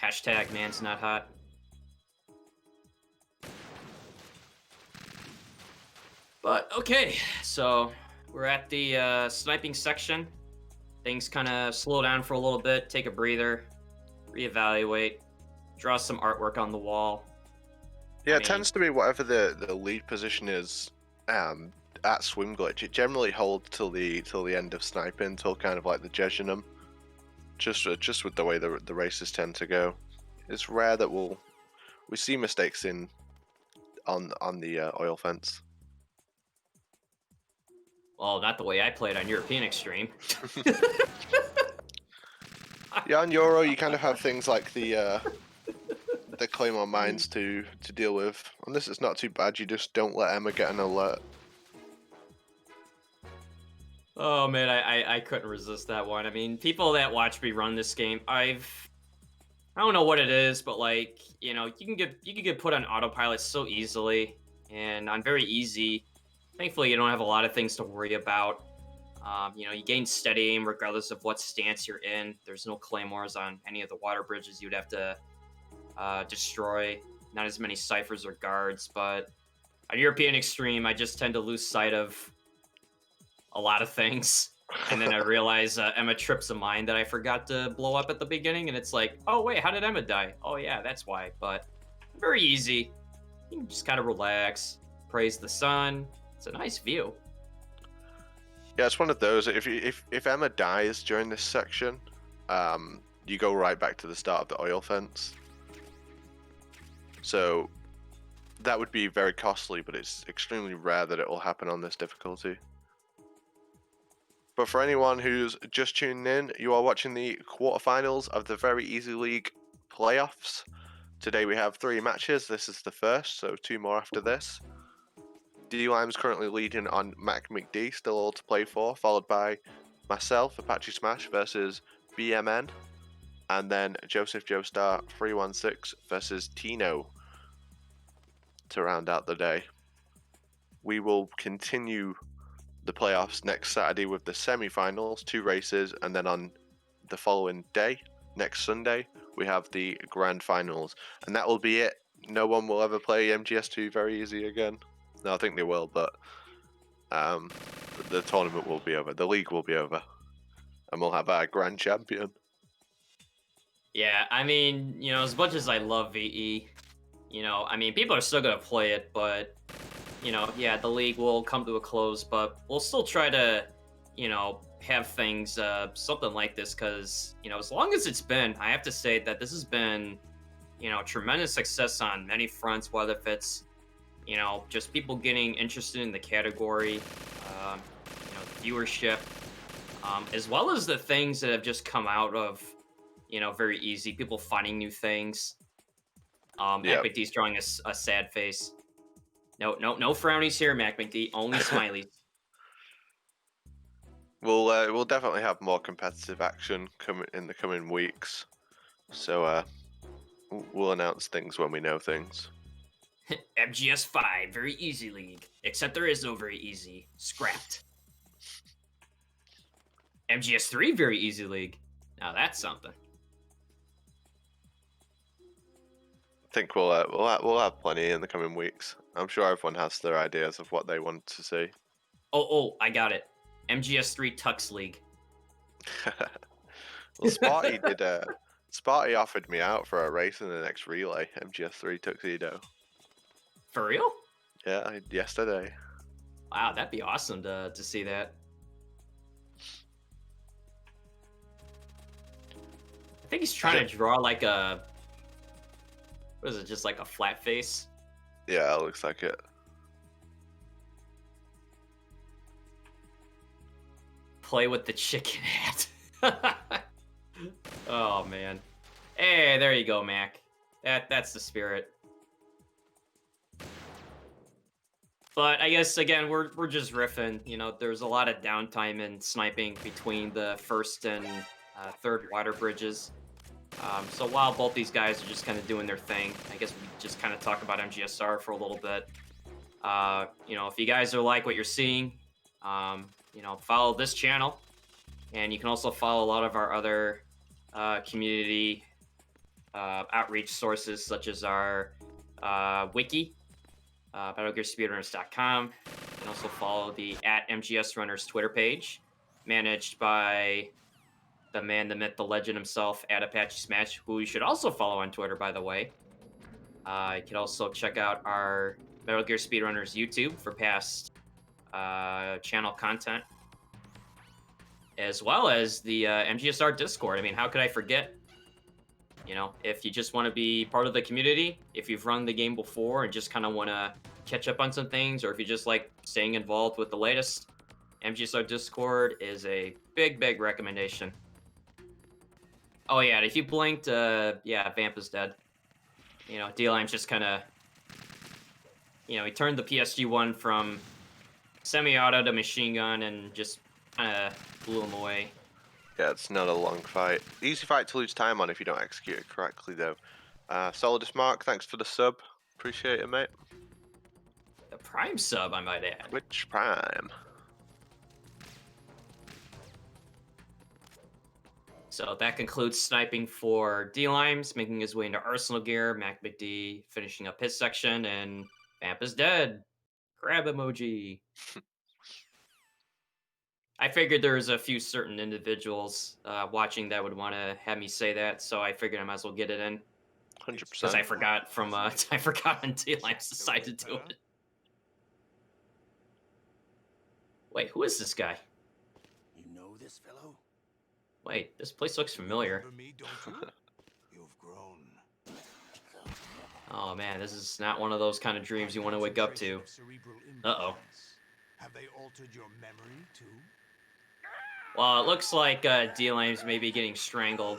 Hashtag man's not hot. But okay, so we're at the sniping section. Things kind of slow down for a little bit, take a breather, reevaluate, draw some artwork on the wall. Yeah, I it mean, tends to be whatever the lead position is at Swim Glitch. It generally holds till the end of sniping, till kind of like the Jejunum. Just with the way the races tend to go, it's rare that we see mistakes on the oil fence. well, not the way I played on European Extreme. Yeah, on Euro you kind of have things like the Claymore mines to deal with. On this it's not too bad. You just don't let Emma get an alert. Oh man, I couldn't resist that one. I mean, people that watch me run this game, I don't know what it is, but like, you can get put on autopilot so easily, and on very easy. Thankfully, you don't have a lot of things to worry about. You gain steady aim regardless of what stance you're in. There's no claymores on any of the water bridges you'd have to destroy. Not as many ciphers or guards, but on European Extreme, I just tend to lose sight of a lot of things. And then I realize Emma trips a mine that I forgot to blow up at the beginning, and it's like, oh wait, how did Emma die? Oh yeah, that's why. But very easy. You can just kind of relax, praise the sun. It's a nice view. Yeah, it's one of those. If Emma dies during this section, you go right back to the start of the oil fence. So that would be very costly, but it's extremely rare that it will happen on this difficulty. But for anyone who's just tuning in, you are watching the quarterfinals of the Very Easy League playoffs. Today we have 3 matches. This is the first, so 2 more after this. dlimes currently leading on MackMcD, still all to play for, followed by myself, Apache Smash versus BMN, and then Joseph Joestar 316 versus Tino to round out the day. We will continue the playoffs next Saturday with the semi-finals, 2 races, and then on the following day, next Sunday, we have the grand finals, and that will be it. No one will ever play MGS2 Very Easy again. No, I think they will, but the tournament will be over, the league will be over, and we'll have our grand champion. Yeah, I mean, as much as I love VE, I mean, people are still gonna play it, but yeah, the league will come to a close, but we'll still try to, have things something like this, because as long as it's been, I have to say that this has been, tremendous success on many fronts, whether if it's just people getting interested in the category, um, viewership, as well as the things that have just come out of, very easy, people finding new things. Yeah, MackMcD's drawing a sad face. No frownies here, MackMcD. Only smileys. we'll definitely have more competitive action coming in the coming weeks. So we'll announce things when we know things. MGS5, very easy league. Except there is no very easy. Scrapped. MGS3, very easy league. Now that's something. I think we'll have plenty in the coming weeks. I'm sure everyone has their ideas of what they want to see. Oh, I got it. MGS3 Tux League. Well, Sparty offered me out for a race in the next relay, MGS3 Tuxedo. For real? Yeah, yesterday. Wow, that'd be awesome to see that. I think he's trying to draw like a, what is it, just like a flat face? Yeah, it looks like it. Play with the chicken hat. Oh man. Hey, there you go, Mac. That's the spirit. But I guess again we're just riffing. You know, there's a lot of downtime in sniping between the first and third water bridges. So while both these guys are just kind of doing their thing, I guess we just kind of talk about MGSR for a little bit. You know, if you guys are like what you're seeing, you know, follow this channel, and you can also follow a lot of our other community outreach sources, such as our wiki, battlegearspeedrunners.com. You can also follow the @MGS Runners Twitter page, managed by the man, the myth, the legend himself, Apache Smash, who you should also follow on Twitter, by the way. You can also check out our Metal Gear Speedrunners YouTube for past channel content, as well as the MGSR Discord. I mean, how could I forget? You know, if you just want to be part of the community, if you've run the game before and just kind of want to catch up on some things, or if you just like staying involved with the latest, MGSR Discord is a big, big recommendation. Oh yeah, and if you blinked, yeah, Vamp is dead. You know, D-Lime's just kind of, you know, he turned the PSG-1 from semi-auto to machine gun and just kind of blew him away. Yeah, it's not a long fight. Easy fight to lose time on if you don't execute it correctly, though. Solidus Mark, thanks for the sub. Appreciate it, mate. The Prime sub, I might add. Which Prime? So that concludes sniping for D-Limes, making his way into Arsenal gear, MackMcD finishing up his section, and Vamp is dead. Grab emoji. I figured there was a few certain individuals watching that would want to have me say that, so I figured I might as well get it in. 100%. Because I forgot from, I forgot when D-Limes decided to do it. Wait, who is this guy? You know this fellow? Wait, this place looks familiar. Remember me, don't you? You've grown. Oh man, this is not one of those kind of dreams you want to wake up to. Uh-oh. Have they altered your memory too? Well, it looks like D-Lames may be getting strangled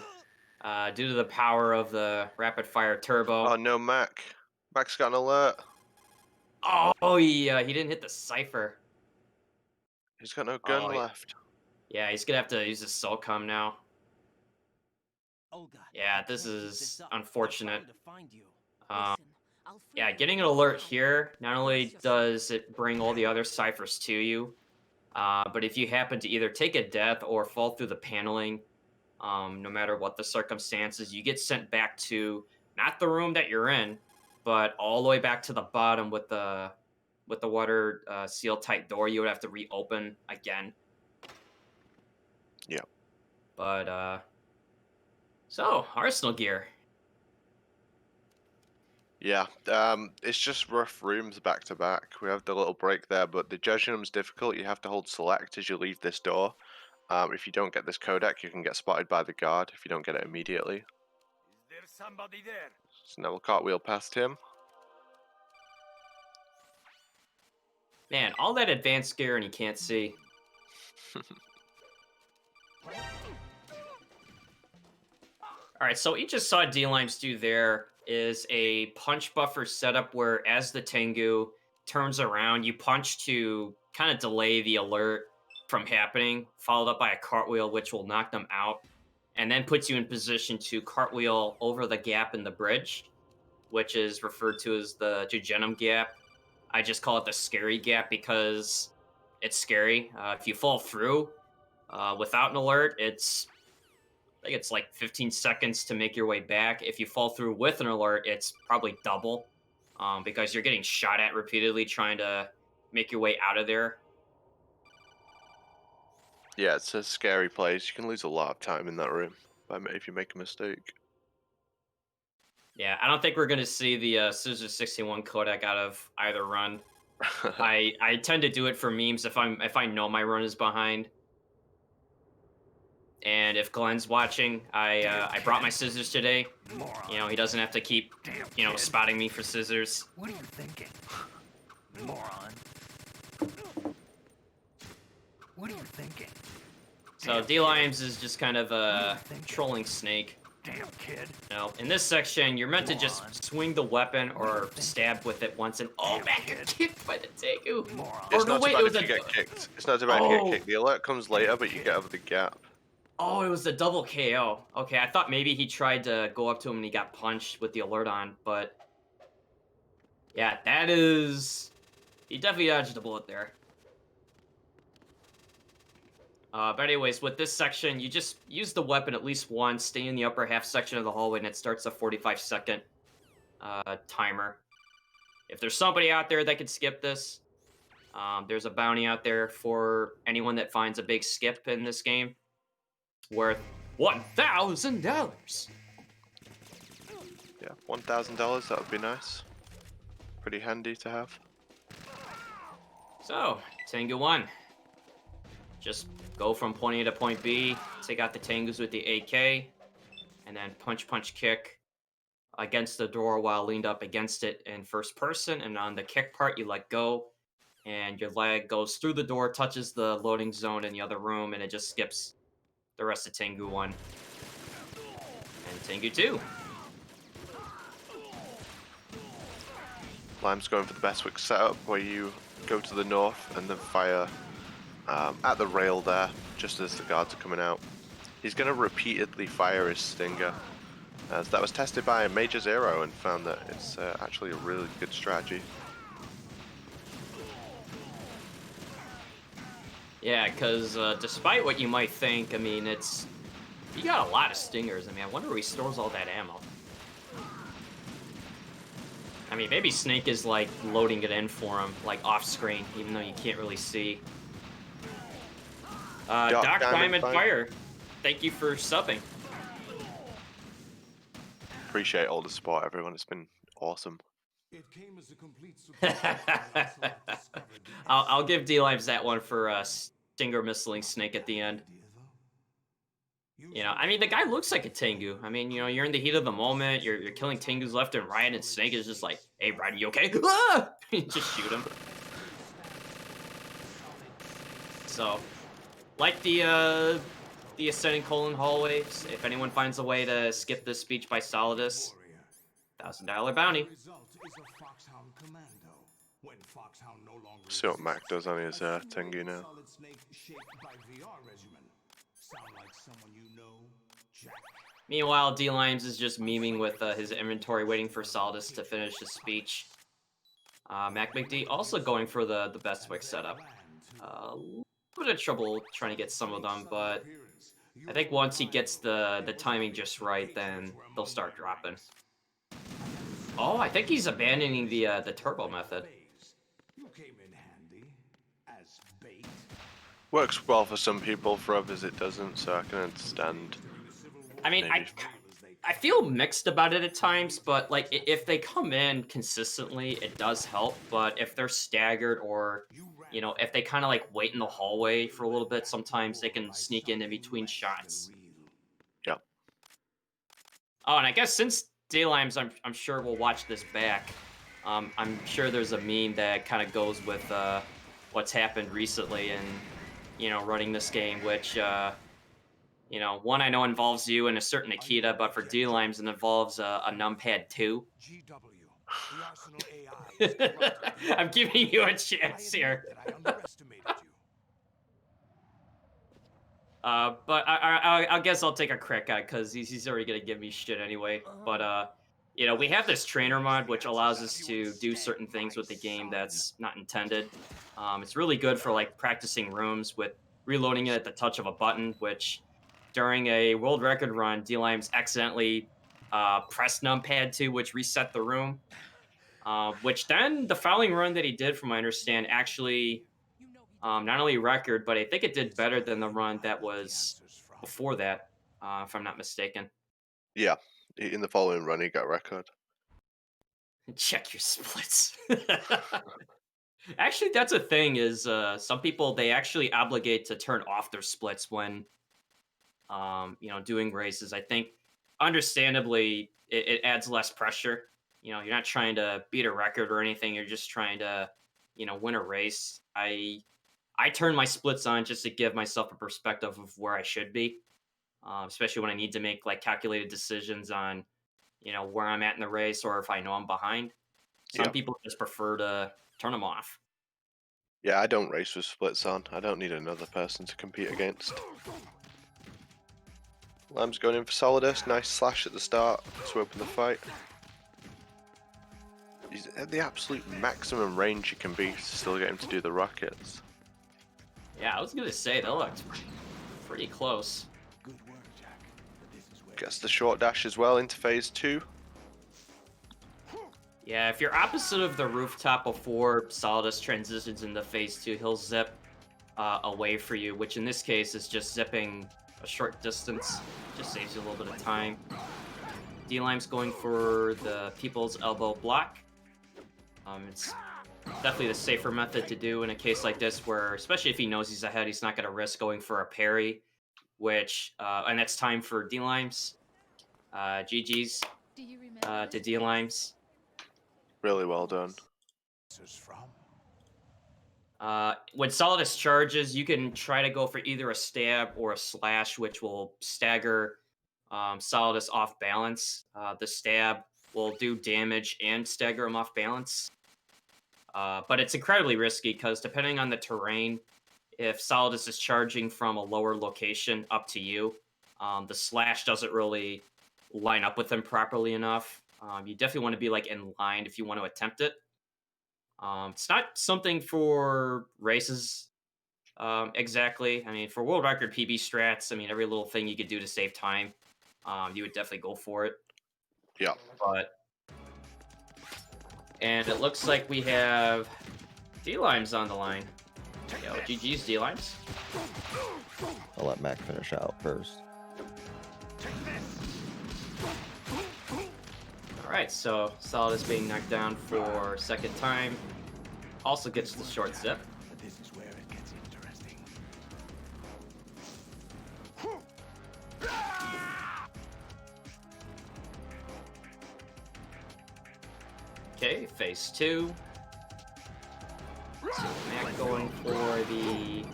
due to the power of the rapid-fire turbo. Oh no, Mac. Mac's got an alert. Oh, he didn't hit the cipher. He's got no gun left. Yeah, he's gonna have to use his SOCOM now. Olga, Yeah, this is unfortunate. Listen, I'll free Yeah, you getting an from alert now. here, not only Brace yourself. does it bring all the other ciphers to you, but if you happen to either take a death or fall through the paneling, no matter what the circumstances, you get sent back to not the room that you're in, but all the way back to the bottom with the water seal tight door. You would have to reopen again. Yeah. But so Arsenal gear. Yeah, it's just rough rooms back to back. We have the little break there, but the judging room's difficult. You have to hold select as you leave this door. If you don't get this codec, you can get spotted by the guard if you don't get it immediately. Is there somebody there? So now we'll cartwheel past him. Man, all that advanced gear and you can't see. All right, so what you just saw D-Limes do there is a punch buffer setup where as the Tengu turns around, you punch to kind of delay the alert from happening, followed up by a cartwheel, which will knock them out, and then puts you in position to cartwheel over the gap in the bridge, which is referred to as the Jujunum gap. I just call it the scary gap because it's scary. If you fall through without an alert, I think it's like 15 seconds to make your way back. If you fall through with an alert, it's probably double because you're getting shot at repeatedly trying to make your way out of there. Yeah, it's a scary place. You can lose a lot of time in that room if you make a mistake. Yeah, I don't think we're going to see the Scissor 61 codec out of either run. I tend to do it for memes if I know my run is behind. And if Glenn's watching, I brought my scissors today. You know, he doesn't have to keep, you know, spotting me for scissors. What are you thinking? Moron. What are you thinking? So dlimes is just kind of a trolling snake. Damn kid. You know, in this section, you're meant to just swing the weapon or stab with it once and back and kicked by the Tengu. Moron. It's Or no, not too wait, bad it was if you a get kicked. It's not too bad if you Oh. get kicked. The alert comes later, but you get over the gap. It was the double KO. Okay, I thought maybe he tried to go up to him and he got punched with the alert on, but yeah, that is he definitely dodged a bullet there. But anyways, with this section, you just use the weapon at least once, stay in the upper half section of the hallway, and it starts a 45-second timer. If there's somebody out there that could skip this, there's a bounty out there for anyone that finds a big skip in this game. It's worth $1,000. Yeah, $1,000. That would be nice. Pretty handy to have. So, Tengu 1. Just go from point A to point B, take out the Tengus with the AK, and then punch, punch, kick against the door while leaned up against it in first person. And on the kick part, you let go, and your leg goes through the door, touches the loading zone in the other room, and it just skips the rest of Tengu 1. And Tengu 2. Lime's going for the best quick setup where you go to the north and then fire at the rail there, just as the guards are coming out. He's going to repeatedly fire his stinger, as that was tested by Major Zero and found that it's actually a really good strategy. Yeah, because despite what you might think, I mean, you got a lot of stingers. I mean, I wonder where he stores all that ammo. I mean, maybe Snake is, like, loading it in for him, like, off-screen, even though you can't really see. Doc Diamond Fire, thank you for subbing. Appreciate all the support, everyone. It's been awesome. It came as a complete surprise when I also discovered the I'll give D-Lives that one for Stinger Missiling Snake at the end. idea, though. You know, I mean, the guy looks like a Tengu. I mean, you know, you're in the heat of the moment, you're killing Tengus left and right, and Snake is just like, hey, Ryder, you okay? Ah! Just shoot him. So, like the Ascending Colon hallways, if anyone finds a way to skip this speech by Solidus, $1,000 bounty. The result is a Foxhound Commando. When Foxhound no longer See what Mac exists, does on his a Tengu now. solid snake shaped by VR regimen. Sound like someone you know, Jack? Meanwhile, D-Limes is just memeing with his inventory, waiting for Solidus to finish his speech. MackMcD also going for the best Wick setup. A little bit of trouble trying to get some of them, but I think once he gets the timing just right, then they'll start dropping. Oh, I think he's abandoning the turbo method. You came in handy as bait. Works well for some people, for others it doesn't, so I can understand. I mean, Maybe. I feel mixed about it at times, but like if they come in consistently, it does help. But if they're staggered or, you know, if they kind of like wait in the hallway for a little bit, sometimes they can sneak in between shots. Yeah. Oh, and I guess since Daylimes, I'm sure we'll watch this back. I'm sure there's a meme that kind of goes with what's happened recently and, you know, running this game, which, you know, one I know involves you and a certain Akita, but for D-Limes it involves a numpad 2. GW, the Arsenal AI is corrupted. I'm giving you a I chance admit here. that I underestimated you. But I guess I'll take a crack at it because he's already going to give me shit anyway. But, you know, we have this trainer mod, which allows us to do certain things with the game that's not intended. It's really good for, like, practicing rooms with reloading it at the touch of a button, which during a world record run, D-Limes accidentally pressed numpad 2, which reset the room. Which then the following run that he did, from my understand, actually not only record, but I think it did better than the run that was before that, if I'm not mistaken. Yeah, in the following run he got a record. Check your splits. Actually, that's a thing. Is some people, they actually obligate to turn off their splits when doing races. I think, understandably, it adds less pressure. You're not trying to beat a record or anything. You're just trying to, win a race. I turn my splits on just to give myself a perspective of where I should be, especially when I need to make like calculated decisions on, where I'm at in the race or if I know I'm behind. Some Yeah. people just prefer to turn them off. Yeah, I don't race with splits on. I don't need another person to compete against. Lamb's going in for Solidus. Nice slash at the start to open the fight. He's at the absolute maximum range he can be to still get him to do the rockets. Yeah, I was gonna say that looked pretty close. Good work, Jack. But this is where Gets the short dash as well into phase 2. Yeah, if you're opposite of the rooftop before Solidus transitions into phase 2, he'll zip away for you, which in this case is just zipping a short distance. Just saves you a little bit of time. D-Lime's going for the People's Elbow block. It's definitely the safer method to do in a case like this, where especially if he knows he's ahead, he's not going to risk going for a parry, and that's time for D-Limes. GG's Do you remember to this D-Limes. Really well done. this is from. When Solidus charges, you can try to go for either a stab or a slash, which will stagger Solidus off balance. The stab will do damage and stagger him off balance. But it's incredibly risky because depending on the terrain, if Solidus is charging from a lower location up to you, the slash doesn't really line up with him properly enough. You definitely want to be like in line if you want to attempt it. It's not something for races exactly. I mean, for world record PB strats, I mean, every little thing you could do to save time, you would definitely go for it. Yeah. And it looks like we have D-Limes on the line. Yo, GG's D-Limes. I'll let Mac finish out first. All right, so Solidus being knocked down for second time. Also gets the short zip. But this is where it gets interesting. Okay, phase 2. So Mac going for the...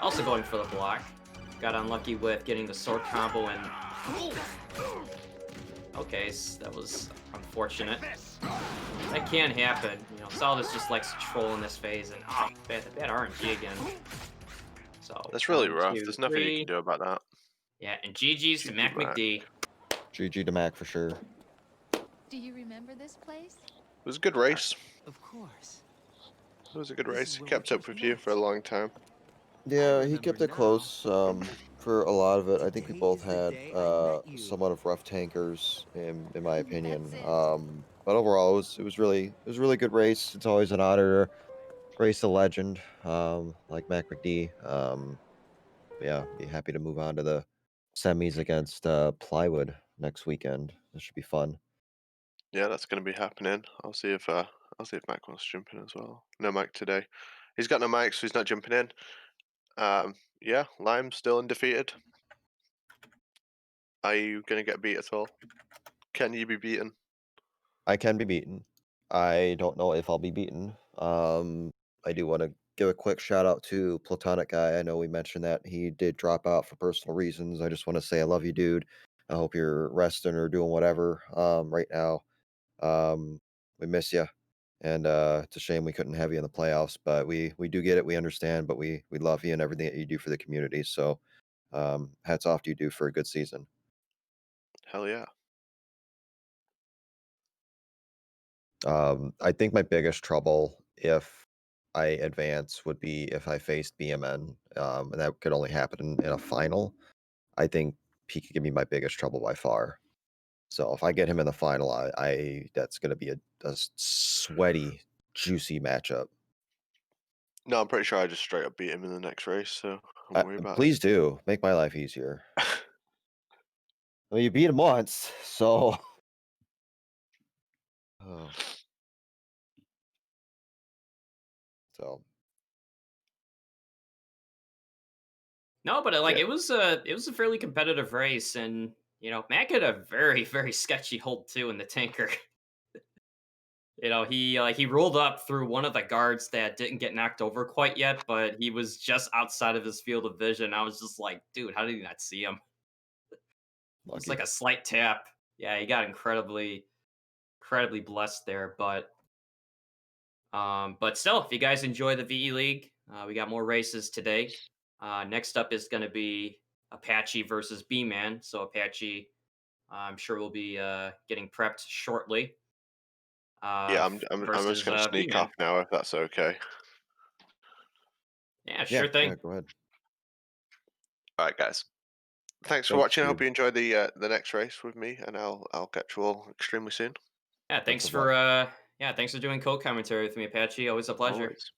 Also going for the block. Got unlucky with getting the sword combo and... Okay, so that was unfortunate. That can happen. Solidus just likes to troll in this phase, and bad RNG again. So That's really 1, rough. 2, There's nothing you 3. can do about that. Yeah, and GG's to GG, Mac. MackMcD. GG to Mac for sure. Do you remember this place? It was a good race. Of course. It was a good This race. is He where we kept up first with you met. for a long time. Yeah, he kept it close for a lot of it. I think we Today both is the had day I met you. somewhat of rough tankers in my opinion. That's it. But overall, it was really a really good race. It's always an honor to race a legend like MackMcD. Yeah, be happy to move on to the semis against Plywood next weekend. This should be fun. Yeah, that's going to be happening. I'll see if Mike wants to jump in as well. No Mike today. He's got no mic, so he's not jumping in. Yeah, Lime's still undefeated. Are you going to get beat at all? Can you be beaten? I can be beaten. I don't know if I'll be beaten. I do want to give a quick shout out to Platonic Guy. I know we mentioned that he did drop out for personal reasons. I just want to say I love you, dude. I hope you're resting or doing whatever right now. We miss you, and it's a shame we couldn't have you in the playoffs, but we do get it. We understand, but we love you and everything that you do for the community. So hats off to you, dude, for a good season. Hell yeah. I think my biggest trouble if I advance would be if I faced BMN, and that could only happen in a final. I think he could give me my biggest trouble by far. So if I get him in the final, I that's going to be a sweaty, juicy matchup. No, I'm pretty sure I just straight up beat him in the next race, so don't worry about Please do make my life easier. it. Well, you beat him once, so. Oh. So No, but Yeah, it was a fairly competitive race, and Mac had a very very sketchy hold too in the tanker. He rolled up through one of the guards that didn't get knocked over quite yet, but he was just outside of his field of vision. I was just like, dude, how did he not see him? Just like Lucky. a slight tap. Yeah, he got incredibly blessed there, but still, if you guys enjoy the VE League, we got more races today. Next up is going to be Apache versus B-Man. So Apache, I'm sure will be getting prepped shortly. yeah. I'm just Versus gonna sneak B-Man. off now if that's okay. Yeah, Yeah, sure thing. yeah, go ahead. All right, guys. Thanks for Thanks, watching. I hope Speed. you enjoy the next race with me, and I'll catch you all extremely soon. Yeah, Best thanks of luck. for thanks for doing co-commentary with me, Apache. Always a pleasure. Always.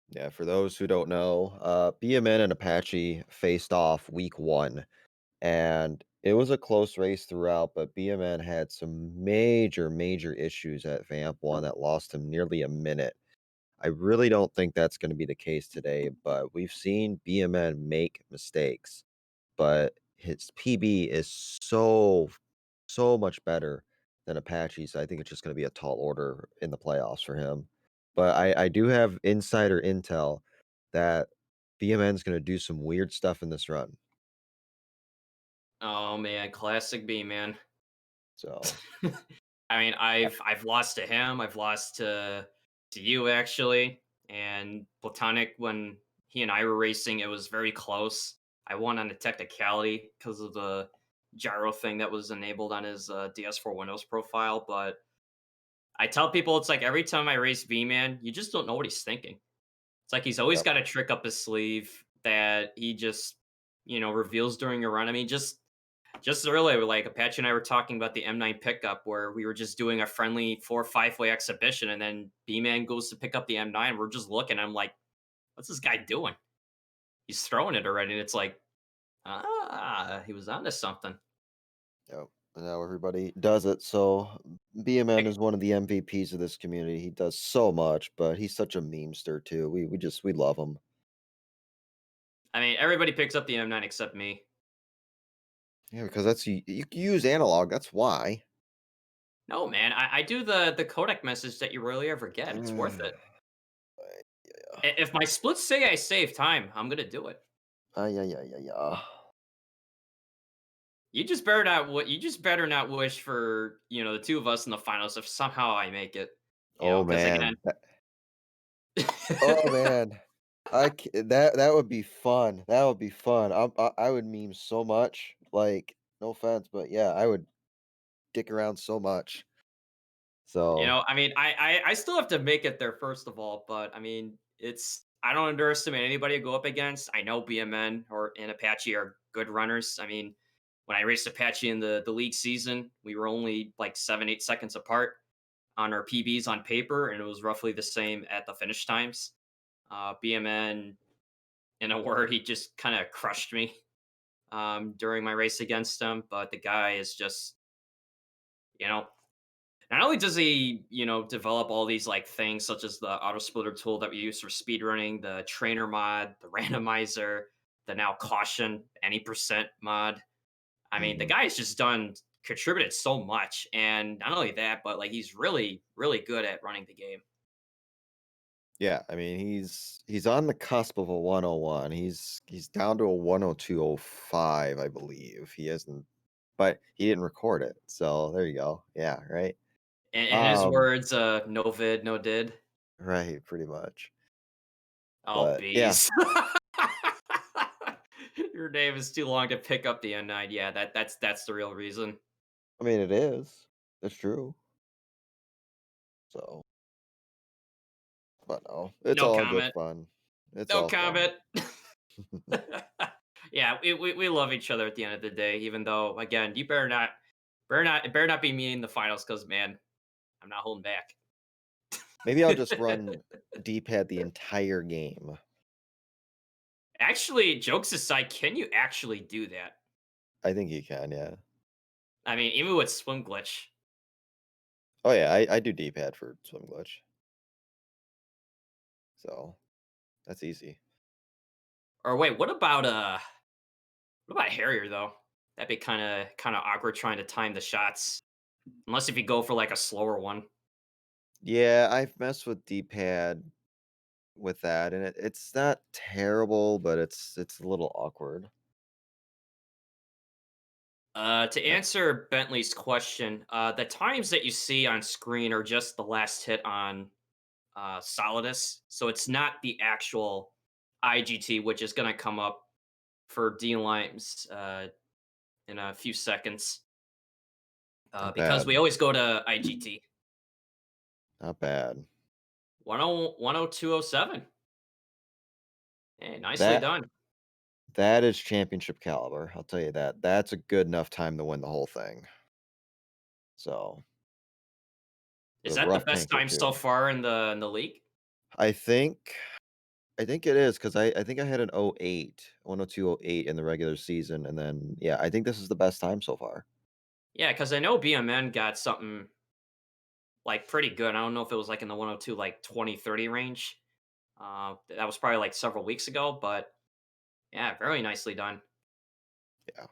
Yeah, for those who don't know, BMN and Apache faced off week 1, and it was a close race throughout, but BMN had some major issues at Vamp 1 that lost him nearly a minute. I really don't think that's gonna be the case today, but we've seen BMN make mistakes, but his PB is so much better than Apache, so I think it's just gonna be a tall order in the playoffs for him. But I do have insider intel that BMN's gonna do some weird stuff in this run. Oh man, classic B-Man. So, I mean, I I've lost to him. I've lost to you actually, and Platonic when he and I were racing. It was very close. I won on a technicality because of the gyro thing that was enabled on his DS4 Windows profile. But I tell people it's like every time I race V-Man, you just don't know what he's thinking. It's like he's always yep. got a trick up his sleeve that he just reveals during a run. I mean, just earlier, like Apache and I were talking about the M9 pickup where we were just doing a friendly 4 or 5 way exhibition, and then B Man goes to pick up the M9. We're just looking. I'm like, what's this guy doing? He's throwing it already. And it's like, he was onto something. Yep. And now everybody does it. So BMN Like, is one of the MVPs of this community. He does so much, but he's such a memester too. We love him. I mean, everybody picks up the M9 except me. Yeah, because you can use analog. That's why. No, man, I do the codec message that you rarely ever get. It's worth it. Yeah. If my splits say I save time, I'm gonna do it. Yeah. You just better not wish for, the two of us in the finals if somehow I make it. Oh Because again, man. Oh man. That would be fun. That would be fun. I would meme so much. Like, no offense, but yeah, I would dick around so much. So I mean, I still have to make it there first of all, but I mean, I don't underestimate anybody I go up against. I know BMN or and Apache are good runners. I mean, when I raced Apache in the league season, we were only like 7, 8 seconds apart on our PBs on paper, and it was roughly the same at the finish times. BMN, in a word, he just kind of crushed me during my race against him. But the guy is just, you know, not only does he, develop all these like things such as the auto splitter tool that we use for speedrunning, the trainer mod, the randomizer, the now caution any percent mod. I mean, the mhm. guy's just done contributed so much, and not only that, but like he's really good at running the game. Yeah, I mean, he's on the cusp of a 101. He's down to a 102.05, I believe. He hasn't, but he didn't record it. So there you go. Yeah, right. In his Um, words, no vid, no did. right, pretty much. Oh, But yeah, bees. Your name is too long to pick up the N9. Yeah, that's the real reason. I mean, it is. It's true. So, but no, it's No all in good comment. fun. It's No all fun. comment. Yeah, we love each other at the end of the day. Even though, again, you better not be me in the finals because man, I'm not holding back. Maybe I'll just run D-pad the entire game. Actually, jokes aside, can you actually do that? I think you can, yeah. I mean, even with swim glitch. Oh yeah, I do D-pad for swim glitch. So that's easy. Or wait, what about Harrier though? That'd be kind of awkward trying to time the shots. Unless if you go for like a slower one. Yeah, I've messed with D-pad with that, and it's not terrible, but it's a little awkward. To Uh, answer Bentley's question, the times that you see on screen are just the last hit on Solidus, so it's not the actual IGT, which is going to come up for D Limes in a few seconds. Not Because bad, we always go to IGT. not bad. 10207. Hey, nicely That done. that is championship caliber, I'll tell you that. That's a good enough time to win the whole thing. So, Is a that the rough best tanker time so too. far in the league? I think I think it is because I think I had an 10208 in the regular season, and then, yeah, I think this is the best time so far. Yeah, because I know BMN got something like pretty good. I don't know if it was like in the 102 like 2030 range. That was probably like several weeks ago, but yeah, very nicely done. Yeah,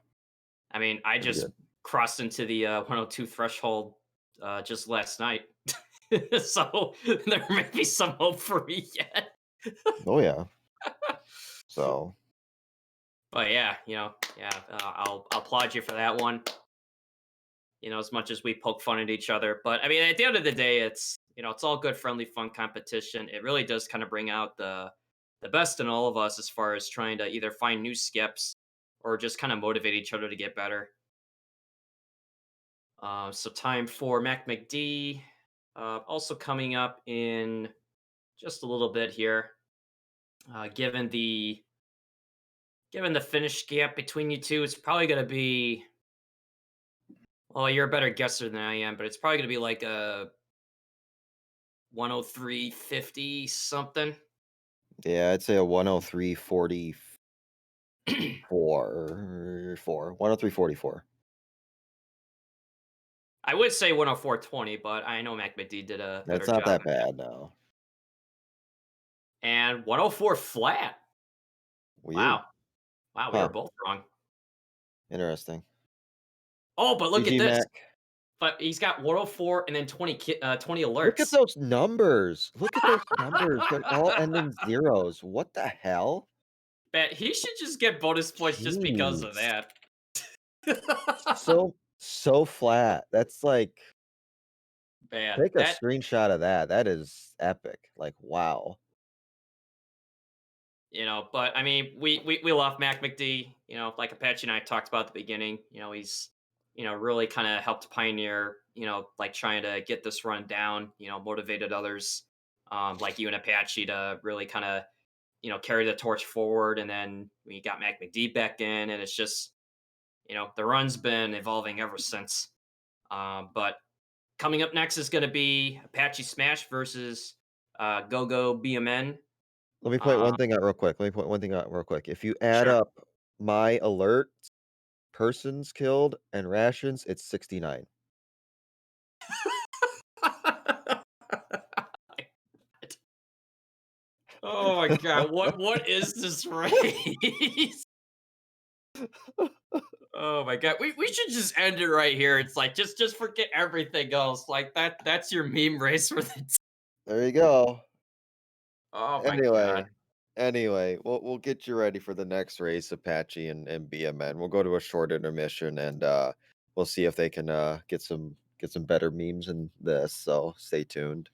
I mean, I pretty just good. crossed into the 102 threshold just last night, so there may be some hope for me yet. Oh, yeah. So, But yeah, yeah, I'll applaud you for that one. As much as we poke fun at each other, but I mean, at the end of the day, it's all good, friendly, fun competition. It really does kind of bring out the best in all of us as far as trying to either find new skips or just kind of motivate each other to get better. So time for MackMcD. Also coming up in just a little bit here. Given the finish gap between you two, it's probably going to be. Well, you're a better guesser than I am, but it's probably going to be like a 103.50 something. yeah, I'd say a 103.44 4 103.44. I would say 104.20, but I know McMcD did a better That's not job that at that. bad, no. And 104 flat. Weird. Wow. Wow, we were Huh, both wrong. interesting. Oh, but look at GG this. Mac. But he's got 104 and then 20 Look at alerts. those numbers. Look at those numbers. They're all ending zeros. What the hell? Bet he should just get bonus points just because of Jeez. that. So flat. That's like Man, take a screenshot of that. That is epic. Like, wow. but I mean, we love Mac McD. Like Apache and I talked about at the beginning. He's really kind of helped pioneer. Like trying to get this run down. Motivated others, like you and Apache to really kind of carry the torch forward. And then we got Mac McD back in, and it's just the run's been evolving ever since. But coming up next is going to be Apache Smash versus Go Go BMN. Let me point Uh, one thing out real quick. Let me point one thing out real quick. If you add sure. up my alerts, persons killed, and rations, it's 69. Oh my god, what is this race? Oh my god. We should just end it right here. It's like just forget everything else. Like that's your meme race for the There you go. Oh my god. Anyway, we'll get you ready for the next race, Apache and BMN. We'll go to a short intermission and we'll see if they can get some better memes in this. So stay tuned.